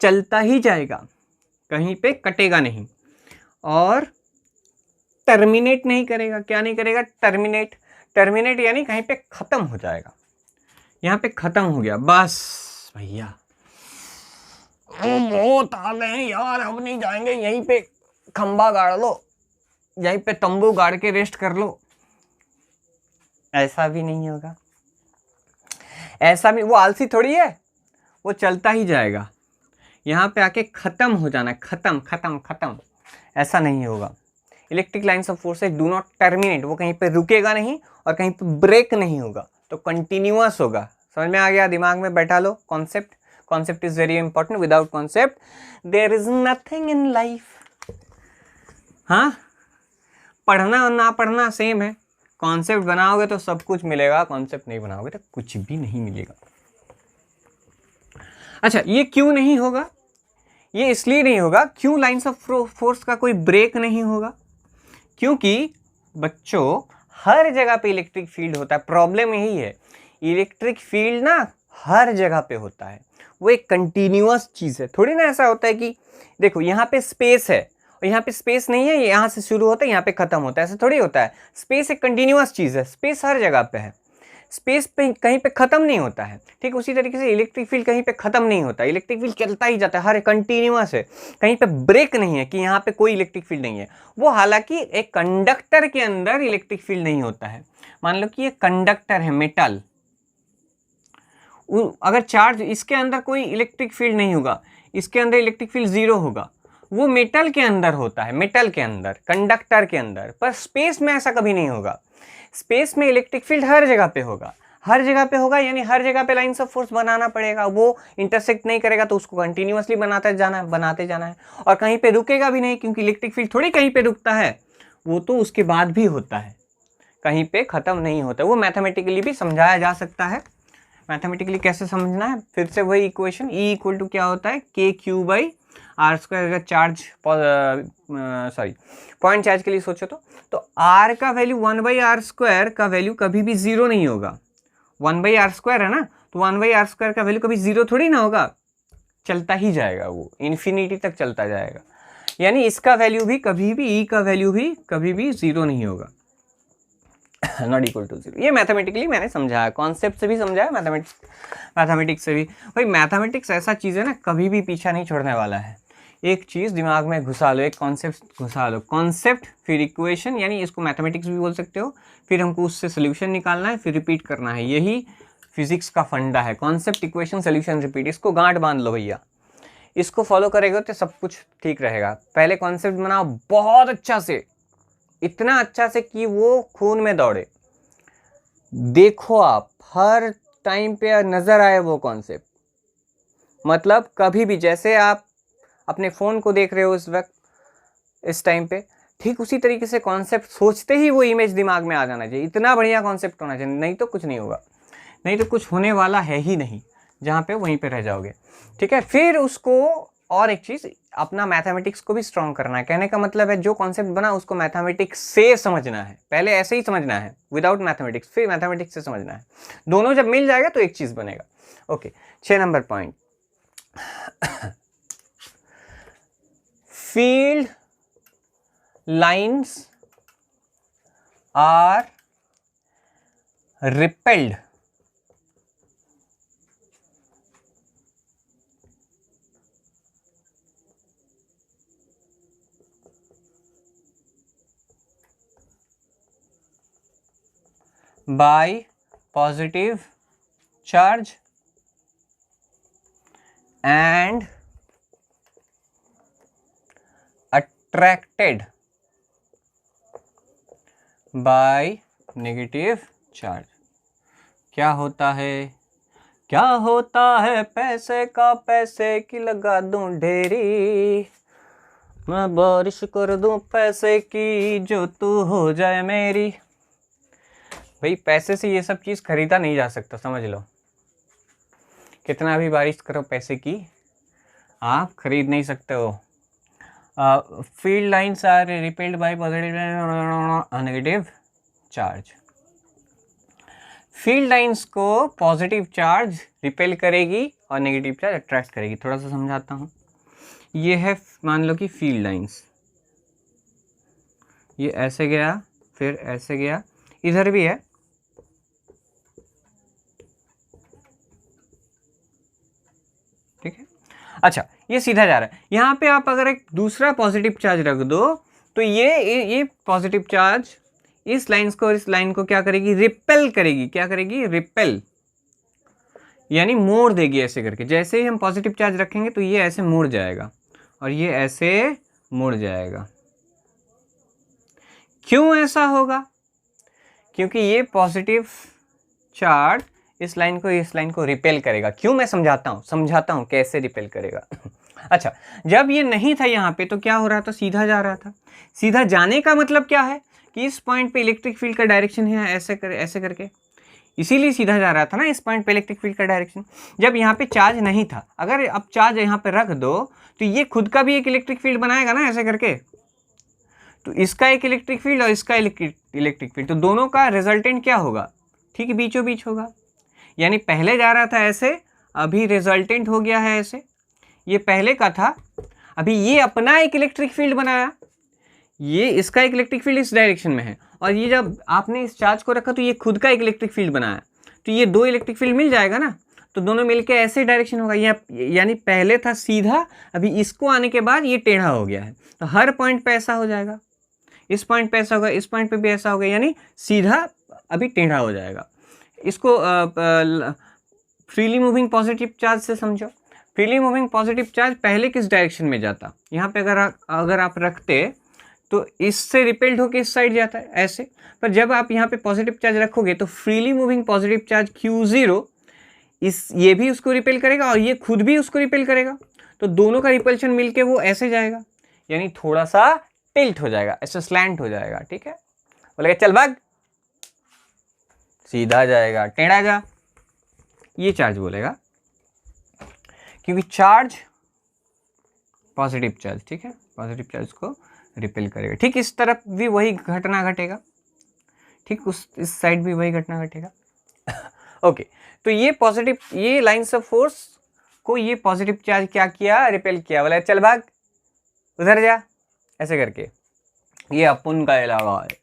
चलता ही जाएगा, कहीं पे कटेगा नहीं, और टर्मिनेट नहीं करेगा। क्या नहीं करेगा? टर्मिनेट। टर्मिनेट यानी कहीं पे खत्म हो जाएगा, यहाँ पे खत्म हो गया बस भैया, बहुत आ गए हैं यार, अब नहीं जाएंगे, यहीं पे खंबा गाड़ लो, यहीं पे तंबू गाड़ के रेस्ट कर लो। ऐसा भी नहीं होगा, ऐसा भी, वो आलसी थोड़ी है, वो चलता ही जाएगा, यहाँ पे आके खत्म हो जाना, खत्म खत्म खत्म, ऐसा नहीं होगा। Electric lines of force do not terminate, वो कहीं पे रुकेगा नहीं और कहीं पे ब्रेक नहीं होगा, तो कंटिन्यूअस होगा। समझ में आ गया? दिमाग में बैठा लो concept. Concept is very important, without concept there is nothing in life. हाँ, पढ़ना और ना पढ़ना सेम है, कॉन्सेप्ट बनाओगे तो सब कुछ मिलेगा, कॉन्सेप्ट नहीं बनाओगे तो कुछ भी नहीं मिलेगा। अच्छा, ये क्यों नहीं होगा? ये इसलिए नहीं होगा, क्यों लाइन्स ऑफ फोर्स का कोई ब्रेक नहीं होगा? क्योंकि बच्चों हर जगह पे इलेक्ट्रिक फील्ड होता है। प्रॉब्लम यही है, इलेक्ट्रिक फील्ड ना हर जगह पे होता है, वो एक कंटिन्यूअस चीज़ है। थोड़ी ना ऐसा होता है कि देखो यहाँ पे स्पेस है और यहाँ पे स्पेस नहीं है, ये यहाँ से शुरू होता है यहाँ पे खत्म होता है, ऐसा थोड़ी होता है। स्पेस एक कंटिन्यूअस चीज़ है, स्पेस हर जगह पे है, स्पेस पे कहीं पे खत्म नहीं होता है। ठीक उसी तरीके से इलेक्ट्रिक फील्ड कहीं पे खत्म नहीं होता, इलेक्ट्रिक फील्ड चलता ही जाता है, हर कंटिन्यूअस है, कहीं पे ब्रेक नहीं है कि यहाँ पे कोई इलेक्ट्रिक फील्ड नहीं है। वो हालांकि एक कंडक्टर के अंदर इलेक्ट्रिक फील्ड नहीं होता है। मान लो कि ये कंडक्टर है, मेटल, अगर चार्ज, इसके अंदर कोई इलेक्ट्रिक फील्ड नहीं होगा, इसके अंदर इलेक्ट्रिक फील्ड 0 होगा, वो मेटल के अंदर होता है, मेटल के अंदर, कंडक्टर के अंदर। पर स्पेस में ऐसा कभी नहीं होगा, स्पेस में इलेक्ट्रिक फील्ड हर जगह पे होगा, हर जगह पे होगा, यानी हर जगह पे लाइन्स ऑफ फोर्स बनाना पड़ेगा। वो इंटरसेक्ट नहीं करेगा तो उसको कंटिन्यूअसली बनाते जाना है, और कहीं पे रुकेगा भी नहीं, क्योंकि इलेक्ट्रिक फील्ड थोड़ी कहीं पे रुकता है, वो तो उसके बाद भी होता है, कहीं पे खत्म नहीं होता। वो मैथमेटिकली भी समझाया जा सकता है। मैथमेटिकली कैसे समझना है? फिर से वही इक्वेशन, E इक्वल टू क्या होता है? KQ by R square. अगर चार्ज पॉइंट चार्ज के लिए सोचो तो R का वैल्यू 1/r² का वैल्यू कभी भी 0 नहीं होगा। 1/r² है ना, तो 1/r² का वैल्यू कभी 0 थोड़ी ना होगा, चलता ही जाएगा, वो इन्फिनिटी तक चलता जाएगा। यानी इसका वैल्यू भी कभी भी, E का वैल्यू भी कभी भी 0 नहीं होगा, नॉट इक्वल टू 0। ये मैथमेटिकली मैंने समझाया, कॉन्सेप्ट से भी समझाया, मैथमेटिक्स से भी। भाई मैथमेटिक्स ऐसा चीज़ है ना, कभी भी पीछा नहीं छोड़ने वाला है। एक चीज़ दिमाग में घुसा लो, एक कॉन्सेप्ट घुसा लो, कॉन्सेप्ट फिर इक्वेशन, यानी इसको मैथमेटिक्स भी बोल सकते हो, फिर हमको उससे सोल्यूशन निकालना है, फिर रिपीट करना है। यही फिजिक्स का फंडा है, कॉन्सेप्ट, इक्वेशन, सोल्यूशन, रिपीट। इसको गांठ बांध लो भैया, इसको फॉलो करेगा तो सब कुछ ठीक रहेगा। पहले कॉन्सेप्ट बनाओ बहुत अच्छा से, इतना अच्छा से कि वो खून में दौड़े, देखो आप हर टाइम पे नजर आए वो कॉन्सेप्ट। मतलब कभी भी, जैसे आप अपने फ़ोन को देख रहे हो इस वक्त, इस टाइम पे, ठीक उसी तरीके से कॉन्सेप्ट सोचते ही वो इमेज दिमाग में आ जाना चाहिए। इतना बढ़िया कॉन्सेप्ट होना चाहिए, नहीं तो कुछ नहीं होगा, नहीं तो कुछ होने वाला है ही नहीं, जहाँ पे वहीं पे रह जाओगे। ठीक है, फिर उसको, और एक चीज़, अपना मैथमेटिक्स को भी स्ट्रॉन्ग करना है। कहने का मतलब है जो कॉन्सेप्ट बना उसको मैथमेटिक्स से समझना है, पहले ऐसे ही समझना है विदाउट मैथमेटिक्स, फिर मैथमेटिक्स से समझना है। दोनों जब मिल जाएगा तो एक चीज़ बनेगा। Okay, 6 number point, field lines are repelled by positive charge and attracted by negative charge। क्या होता है, क्या होता है पैसे का, पैसे की लगा दूं ढेरी, मैं बारिश कर दूं पैसे की, जो तू हो जाए मेरी। भाई पैसे से ये सब चीज़ खरीदा नहीं जा सकता, समझ लो। कितना भी बारिश करो पैसे की, आप खरीद नहीं सकते हो। Field lines are repelled by positive negative charge. Field lines को पॉजिटिव चार्ज रिपेल करेगी और नेगेटिव चार्ज अट्रैक्ट करेगी। थोड़ा सा समझाता हूँ। ये है मान लो कि फील्ड लाइंस, ये ऐसे गया फिर ऐसे गया, इधर भी है, ठीक है। अच्छा ये सीधा जा रहा है, यहाँ पे आप अगर एक दूसरा पॉजिटिव चार्ज रख दो तो ये पॉजिटिव चार्ज इस लाइंस को और इस लाइन को क्या करेगी, रिपेल करेगी। क्या करेगी, रिपेल, यानी मोड़ देगी ऐसे करके। जैसे ही हम पॉजिटिव चार्ज रखेंगे तो ये ऐसे मुड़ जाएगा और ये ऐसे मुड़ जाएगा। क्यों ऐसा होगा, क्योंकि ये पॉजिटिव चार्ज इस लाइन को रिपेल करेगा। क्यों, मैं समझाता हूं कैसे रिपेल करेगा। अच्छा, जब ये नहीं था यहाँ पे तो क्या हो रहा था, सीधा जा रहा था। सीधा जाने का मतलब क्या है कि इस पॉइंट पे इलेक्ट्रिक फील्ड का डायरेक्शन है ऐसे करके, इसीलिए सीधा जा रहा था ना इस पॉइंट पे इलेक्ट्रिक फील्ड का डायरेक्शन। जब यहाँ पे चार्ज नहीं था, अगर अब चार्ज यहाँ पे रख दो तो ये खुद का भी एक इलेक्ट्रिक फील्ड बनाएगा ना ऐसे करके। तो इसका एक इलेक्ट्रिक फील्ड और इसका इलेक्ट्रिक फील्ड, तो दोनों का रिजल्टेंट क्या होगा, ठीक बीचों बीच होगा। यानी पहले जा रहा था ऐसे, अभी रिजल्टेंट हो गया है ऐसे। ये पहले का था, अभी ये अपना एक इलेक्ट्रिक फील्ड बनाया, ये इसका एक इलेक्ट्रिक फील्ड इस डायरेक्शन में है, और ये जब आपने इस चार्ज को रखा तो ये खुद का एक इलेक्ट्रिक फील्ड बनाया, तो ये दो इलेक्ट्रिक फील्ड मिल जाएगा ना, तो दोनों मिलके ऐसे डायरेक्शन होगा। यानी पहले था सीधा, अभी इसको आने के बाद ये टेढ़ा हो गया है, तो हर पॉइंट पे ऐसा हो जाएगा, इस पॉइंट पे ऐसा होगा, इस पॉइंट पे भी ऐसा होगा, यानी सीधा अभी टेढ़ा हो जाएगा। इसको फ्रीली मूविंग पॉजिटिव चार्ज से समझो। फ्रीली मूविंग पॉजिटिव चार्ज पहले किस डायरेक्शन में जाता, यहाँ पे अगर आप रखते तो इससे रिपेल्ड होकर इस साइड जाता है ऐसे, पर जब आप यहाँ पे पॉजिटिव चार्ज रखोगे तो freely moving positive charge Q0 ये भी उसको रिपेल करेगा और ये खुद भी उसको रिपेल करेगा, तो दोनों का रिपल्शन मिलके वो ऐसे जाएगा, यानी थोड़ा सा टिल्ट हो जाएगा, ऐसे स्लैंट हो जाएगा, ठीक है। बोलेगा चल भाग, सीधा जाएगा, टेढ़ा जा, ये चार्ज बोलेगा, क्योंकि चार्ज पॉजिटिव चार्ज, ठीक है, पॉजिटिव चार्ज को रिपेल करेगा। ठीक इस तरफ भी वही घटना घटेगा, ठीक इस साइड भी वही घटना घटेगा। ओके, तो ये पॉजिटिव, ये लाइंस ऑफ फोर्स को ये पॉजिटिव चार्ज क्या किया, रिपेल किया। बोला चल भाग, उधर जा, ऐसे करके। ये अपन का इलाका है,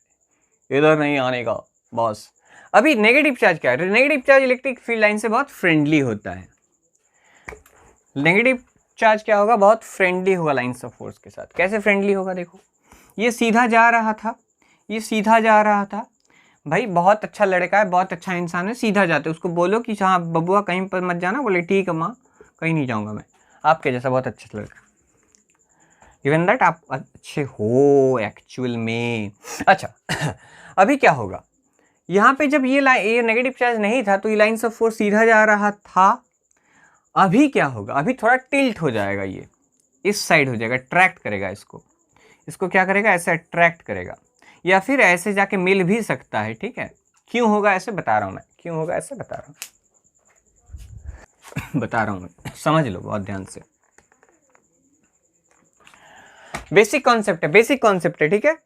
इधर नहीं आने का बॉस। अभी नेगेटिव चार्ज क्या है, negative charge electric field line से बहुत फ्रेंडली होता है। नेगेटिव चार्ज क्या होगा, बहुत फ्रेंडली होगा लाइंस ऑफ फोर्स के साथ। कैसे फ्रेंडली होगा, देखो ये सीधा जा रहा था, ये सीधा जा रहा था, भाई बहुत अच्छा लड़का है, बहुत अच्छा इंसान है, सीधा जाते, उसको बोलो कि हाँ बबुआ कहीं पर मत जाना, बोले ठीक है माँ कहीं नहीं जाऊँगा मैं, आपके जैसा बहुत अच्छा लड़का, इवन दैट आप अच्छे हो एक्चुअल में। अच्छा अभी क्या होगा, यहाँ पे जब ये नेगेटिव चार्ज नहीं था तो ये लाइंस ऑफ फोर्स सीधा जा रहा था। अभी क्या होगा, अभी थोड़ा टिल्ट हो जाएगा, ये इस साइड हो जाएगा, अट्रैक्ट करेगा इसको क्या करेगा, ऐसे अट्रैक्ट करेगा, या फिर ऐसे जाके मिल भी सकता है, ठीक है। क्यों होगा ऐसे बता रहा हूँ मैं, क्यों होगा ऐसे बता रहा हूँ बता रहा हूँ मैं, समझ लो बहुत ध्यान से। बेसिक कॉन्सेप्ट है, ठीक है।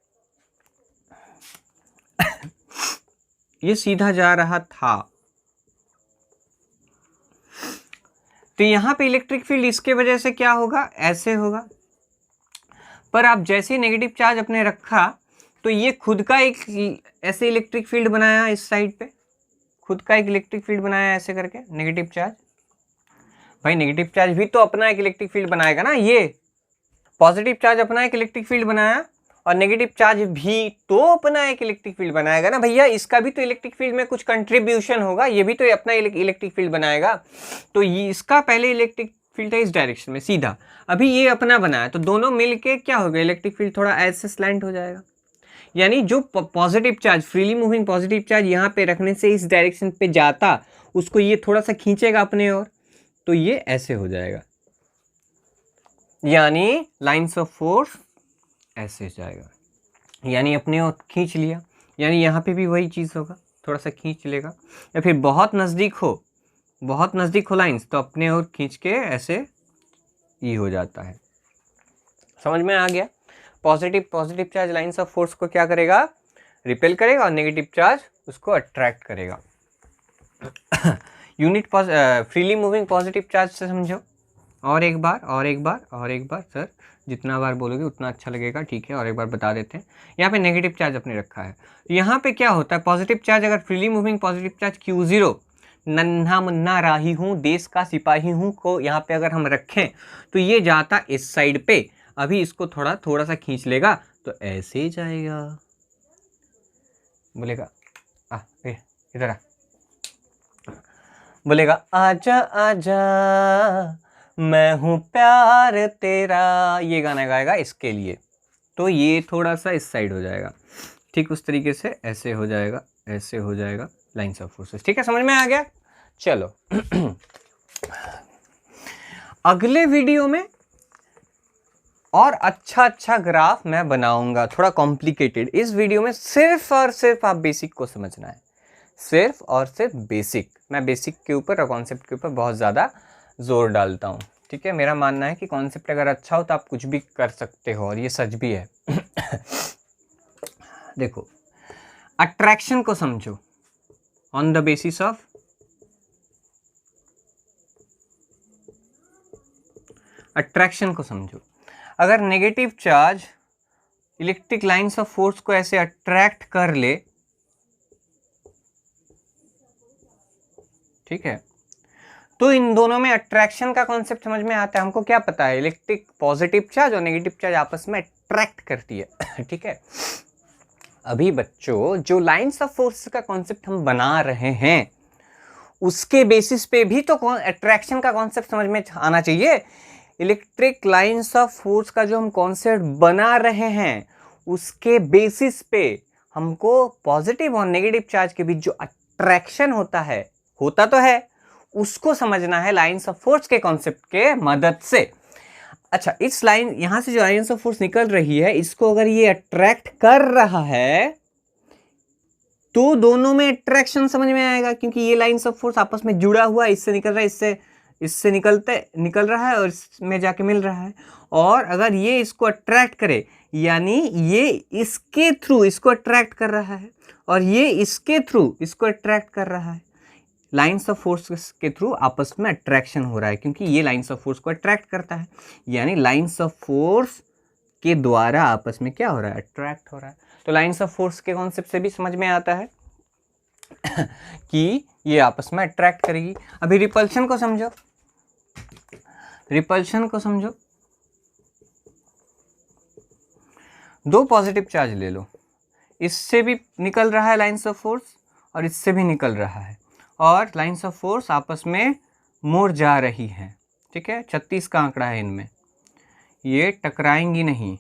ये सीधा जा रहा था, तो यहां पे इलेक्ट्रिक फील्ड इसके वजह से क्या होगा, ऐसे होगा। पर आप जैसे नेगेटिव चार्ज अपने रखा तो ये खुद का एक ऐसे इलेक्ट्रिक फील्ड बनाया, इस साइड पे खुद का एक इलेक्ट्रिक फील्ड बनाया ऐसे करके नेगेटिव चार्ज। भाई नेगेटिव चार्ज भी तो अपना एक इलेक्ट्रिक फील्ड बनाएगा ना, ये पॉजिटिव चार्ज अपना एक इलेक्ट्रिक फील्ड बनाया और नेगेटिव चार्ज भी तो अपना एक इलेक्ट्रिक फील्ड बनाएगा ना भैया, इसका भी तो इलेक्ट्रिक फील्ड में कुछ कंट्रीब्यूशन होगा, ये भी तो अपना इलेक्ट्रिक फील्ड बनाएगा। तो ये इसका पहले इलेक्ट्रिक फील्ड है इस डायरेक्शन में सीधा, अभी ये अपना बनाया, तो दोनों मिलके क्या होगा, इलेक्ट्रिक फील्ड थोड़ा ऐसे स्लैंट हो जाएगा। यानी जो positive charge, freely moving positive charge यहाँ पे रखने से इस डायरेक्शन पे जाता, उसको ये थोड़ा सा खींचेगा अपने ओर, तो ये ऐसे हो जाएगा, यानी लाइंस ऑफ फोर्स ऐसे जाएगा, यानी अपने ओर खींच लिया। यानी यहाँ पे भी वही चीज़ होगा, थोड़ा सा खींच लेगा, या फिर बहुत नज़दीक हो लाइंस तो अपने ओर खींच के ऐसे ही हो जाता है। समझ में आ गया। Positive charge lines of force को क्या करेगा, रिपेल करेगा, और नेगेटिव चार्ज उसको अट्रैक्ट करेगा। Unit freely moving positive charge से समझो, और एक बार और एक बार और एक बार सर, जितना बार बोलोगे उतना अच्छा लगेगा, ठीक है। और एक बार बता देते हैं, यहाँ पे नेगेटिव चार्ज अपने रखा है। यहाँ पे क्या होता है, पॉजिटिव चार्ज, अगर freely moving positive charge Q0 नन्हा मुन्ना राही हूँ देश का सिपाही हूँ को यहाँ पे अगर हम रखें तो ये जाता इस साइड पे। अभी इसको थोड़ा सा खींच लेगा तो ऐसे ही जाएगा, बोलेगा इधर आ, बोलेगा आजा आजा मैं हूँ प्यार तेरा, ये गाना गाएगा इसके लिए। तो ये थोड़ा सा इस साइड हो जाएगा, ठीक उस तरीके से ऐसे हो जाएगा, ऐसे हो जाएगा लाइन्स ऑफ फोर्सेस। ठीक है, समझ में आ गया। चलो अगले वीडियो में और अच्छा ग्राफ मैं बनाऊंगा, थोड़ा कॉम्प्लिकेटेड। इस वीडियो में सिर्फ और सिर्फ आप बेसिक को समझना है, सिर्फ और सिर्फ बेसिक। मैं बेसिक के ऊपर और कॉन्सेप्ट के ऊपर बहुत ज़्यादा जोर डालता हूँ, ठीक है। मेरा मानना है कि कॉन्सेप्ट अगर अच्छा हो तो आप कुछ भी कर सकते हो, और ये सच भी है। देखो, अट्रैक्शन को समझो on the basis of attraction को समझो। अगर negative charge electric lines of force को ऐसे अट्रैक्ट कर ले, ठीक है, तो इन दोनों में अट्रैक्शन का कॉन्सेप्ट समझ में आता है। हमको क्या पता है, इलेक्ट्रिक पॉजिटिव चार्ज और नेगेटिव चार्ज आपस में अट्रैक्ट करती है। ठीक है, अभी बच्चों जो लाइंस ऑफ फोर्स का कॉन्सेप्ट हम बना रहे हैं उसके बेसिस पे भी तो अट्रैक्शन का कॉन्सेप्ट समझ में आना चाहिए। इलेक्ट्रिक लाइंस ऑफ फोर्स का जो हम कॉन्सेप्ट बना रहे हैं उसके बेसिस पे हमको पॉजिटिव और नेगेटिव चार्ज के बीच जो अट्रैक्शन होता तो है, उसको समझना है लाइंस ऑफ फोर्स के कॉन्सेप्ट के मदद से। अच्छा, इस लाइन यहां से जो लाइंस ऑफ फोर्स निकल रही है, इसको अगर ये अट्रैक्ट कर रहा है तो दोनों में अट्रैक्शन समझ में आएगा, क्योंकि ये लाइंस ऑफ फोर्स आपस में जुड़ा हुआ है, इससे निकल रहा है, इससे निकल रहा है और इसमें जाके मिल रहा है। और अगर ये इसको अट्रैक्ट करे, यानी ये इसके थ्रू इसको अट्रैक्ट कर रहा है और ये इसके थ्रू इसको अट्रैक्ट कर रहा है, लाइंस ऑफ फोर्स के थ्रू आपस में अट्रैक्शन हो रहा है, क्योंकि ये लाइंस ऑफ फोर्स को अट्रैक्ट करता है। यानी लाइंस ऑफ फोर्स के द्वारा आपस में क्या हो रहा है, अट्रैक्ट हो रहा है। तो लाइंस ऑफ फोर्स के कॉन्सेप्ट से भी समझ में आता है कि ये आपस में अट्रैक्ट करेगी। अभी रिपल्शन को समझो, रिपल्शन को समझो। दो पॉजिटिव चार्ज ले लो, इससे भी निकल रहा है लाइंस ऑफ फोर्स और इससे भी निकल रहा है, और लाइंस ऑफ फोर्स आपस में मुड़ जा रही हैं। ठीक है, 36 का आंकड़ा है इनमें, ये टकराएंगी नहीं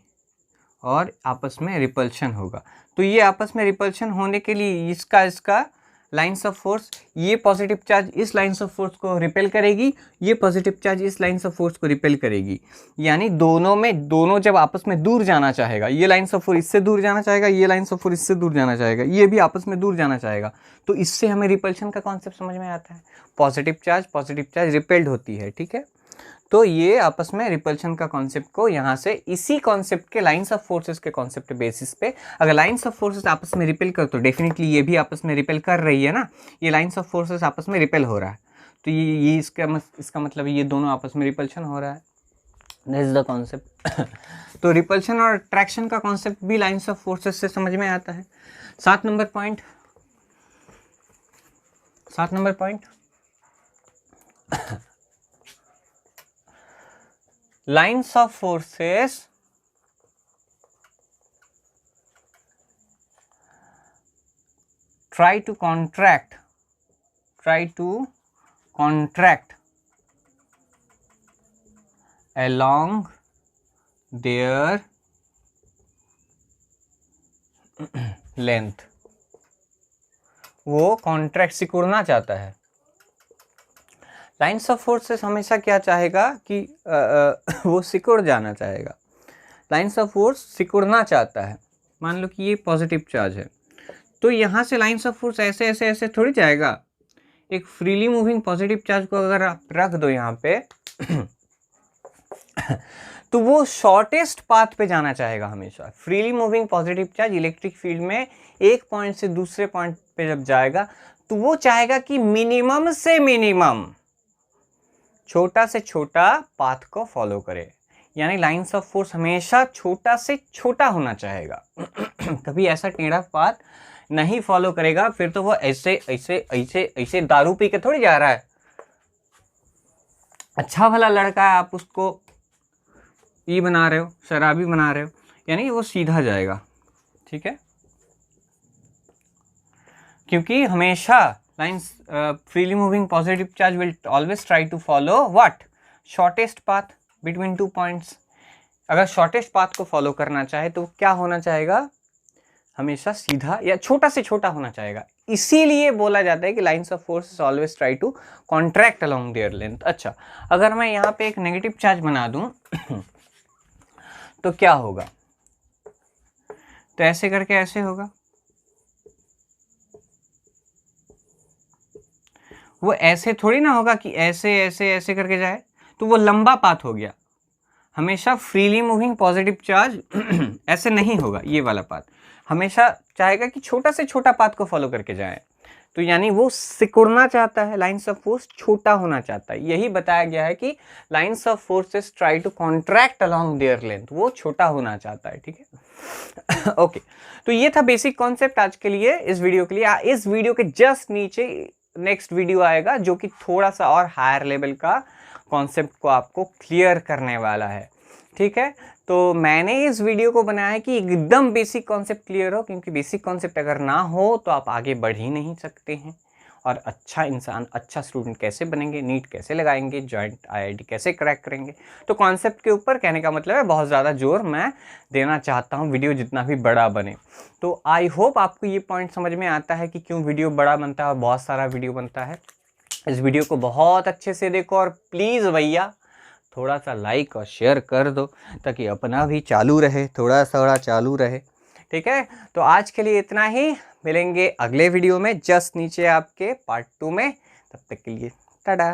और आपस में रिपल्शन होगा। तो ये आपस में रिपल्शन होने के लिए इसका लाइंस ऑफ फोर्स, ये पॉजिटिव चार्ज इस लाइंस ऑफ फोर्स को रिपेल करेगी, ये पॉजिटिव चार्ज इस लाइंस ऑफ फोर्स को रिपेल करेगी। यानी दोनों जब आपस में दूर जाना चाहेगा, ये लाइंस ऑफ फोर्स इससे दूर जाना चाहेगा, ये लाइंस ऑफ फोर्स इससे दूर जाना चाहेगा, ये भी आपस में दूर जाना चाहेगा, तो इससे हमें रिपल्शन का कॉन्सेप्ट समझ में आता है। पॉजिटिव चार्ज रिपेल्ड होती है, ठीक है। तो ये आपस में रिपल्शन का कॉन्सेप्ट को यहाँ से इसी कॉन्सेप्ट के लाइंस ऑफ फोर्सेस के कॉन्सेप्ट के बेसिस पे, अगर लाइंस ऑफ फोर्सेस आपस में रिपेल कर तो डेफिनेटली ये भी आपस में रिपेल कर रही है ना, ये लाइंस ऑफ फोर्सेस आपस में रिपेल हो रहा है, तो ये इसका मतलब ये दोनों आपस में रिपल्शन हो रहा है। This is the concept. तो रिपल्शन और अट्रैक्शन का कॉन्सेप्ट भी लाइंस ऑफ फोर्सेस से समझ में आता है। 7 number point, lines of forces try to contract along their length। वो कॉन्ट्रैक्ट सिकुड़ना चाहता है। लाइंस ऑफ फोर्सेस हमेशा क्या चाहेगा कि वो सिकुड़ जाना चाहेगा। लाइंस ऑफ फोर्स सिकुड़ना चाहता है। मान लो कि ये पॉजिटिव चार्ज है, तो यहाँ से लाइंस ऑफ फोर्स ऐसे ऐसे ऐसे थोड़ी जाएगा। एक फ्रीली मूविंग पॉजिटिव चार्ज को अगर आप रख दो यहाँ पे तो वो शॉर्टेस्ट पाथ पे जाना चाहेगा हमेशा। Freely moving positive charge electric field में एक पॉइंट से दूसरे पॉइंट पे जब जाएगा तो वो चाहेगा कि मिनिमम से मिनिमम छोटा से छोटा पाथ को फॉलो करे, यानी लाइंस ऑफ फोर्स हमेशा छोटा से छोटा होना चाहेगा। कभी ऐसा टेढ़ा पाथ नहीं फॉलो करेगा, फिर तो वो ऐसे ऐसे ऐसे ऐसे दारू पी के थोड़ी जा रहा है। अच्छा भला लड़का है, आप उसको ये बना रहे हो, शराबी बना रहे हो, यानी वो सीधा जाएगा, ठीक है। क्योंकि हमेशा lines freely moving positive charge will always try to follow what, shortest path between 2 points. अगर शॉर्टेस्ट पाथ को फॉलो करना चाहे तो क्या होना चाहेगा, हमेशा सीधा या छोटा से छोटा होना चाहेगा। इसीलिए बोला जाता है कि lines of force always try to contract along their length. अच्छा, अगर मैं यहाँ पे एक नेगेटिव चार्ज बना दूं तो क्या होगा, तो ऐसे करके ऐसे होगा, वो ऐसे थोड़ी ना होगा कि ऐसे ऐसे ऐसे करके जाए, तो वो लंबा पाथ हो गया। हमेशा फ्रीली मूविंग पॉजिटिव चार्ज ऐसे नहीं होगा, ये वाला पाथ हमेशा चाहेगा कि छोटा से छोटा पाथ को फॉलो करके जाए। तो यानी वो सिकुड़ना चाहता है, लाइंस ऑफ फोर्स छोटा होना चाहता है। यही बताया गया है कि lines of forces try to contract along their length, वो छोटा होना चाहता है, ठीक है। ओके, तो ये था बेसिक कॉन्सेप्ट आज के लिए, इस वीडियो के लिए। इस वीडियो के जस्ट नीचे नेक्स्ट वीडियो आएगा जो कि थोड़ा सा और हायर लेवल का कॉन्सेप्ट को आपको क्लियर करने वाला है, ठीक है। तो मैंने इस वीडियो को बनाया कि एकदम बेसिक कॉन्सेप्ट क्लियर हो, क्योंकि बेसिक कॉन्सेप्ट अगर ना हो तो आप आगे बढ़ ही नहीं सकते हैं। और अच्छा इंसान, अच्छा स्टूडेंट कैसे बनेंगे, नीट कैसे लगाएंगे, जॉइंट आईआईटी कैसे क्रैक करेंगे। तो कॉन्सेप्ट के ऊपर कहने का मतलब है बहुत ज़्यादा जोर मैं देना चाहता हूँ, वीडियो जितना भी बड़ा बने। तो आई होप आपको ये पॉइंट समझ में आता है कि क्यों वीडियो बड़ा बनता है और बहुत सारा वीडियो बनता है। इस वीडियो को बहुत अच्छे से देखो और प्लीज़ भैया थोड़ा सा लाइक और शेयर कर दो, ताकि अपना भी चालू रहे, थोड़ा सा चालू रहे, ठीक है। तो आज के लिए इतना ही, मिलेंगे अगले वीडियो में जस्ट नीचे आपके पार्ट 2 में। तब तक के लिए टाटा।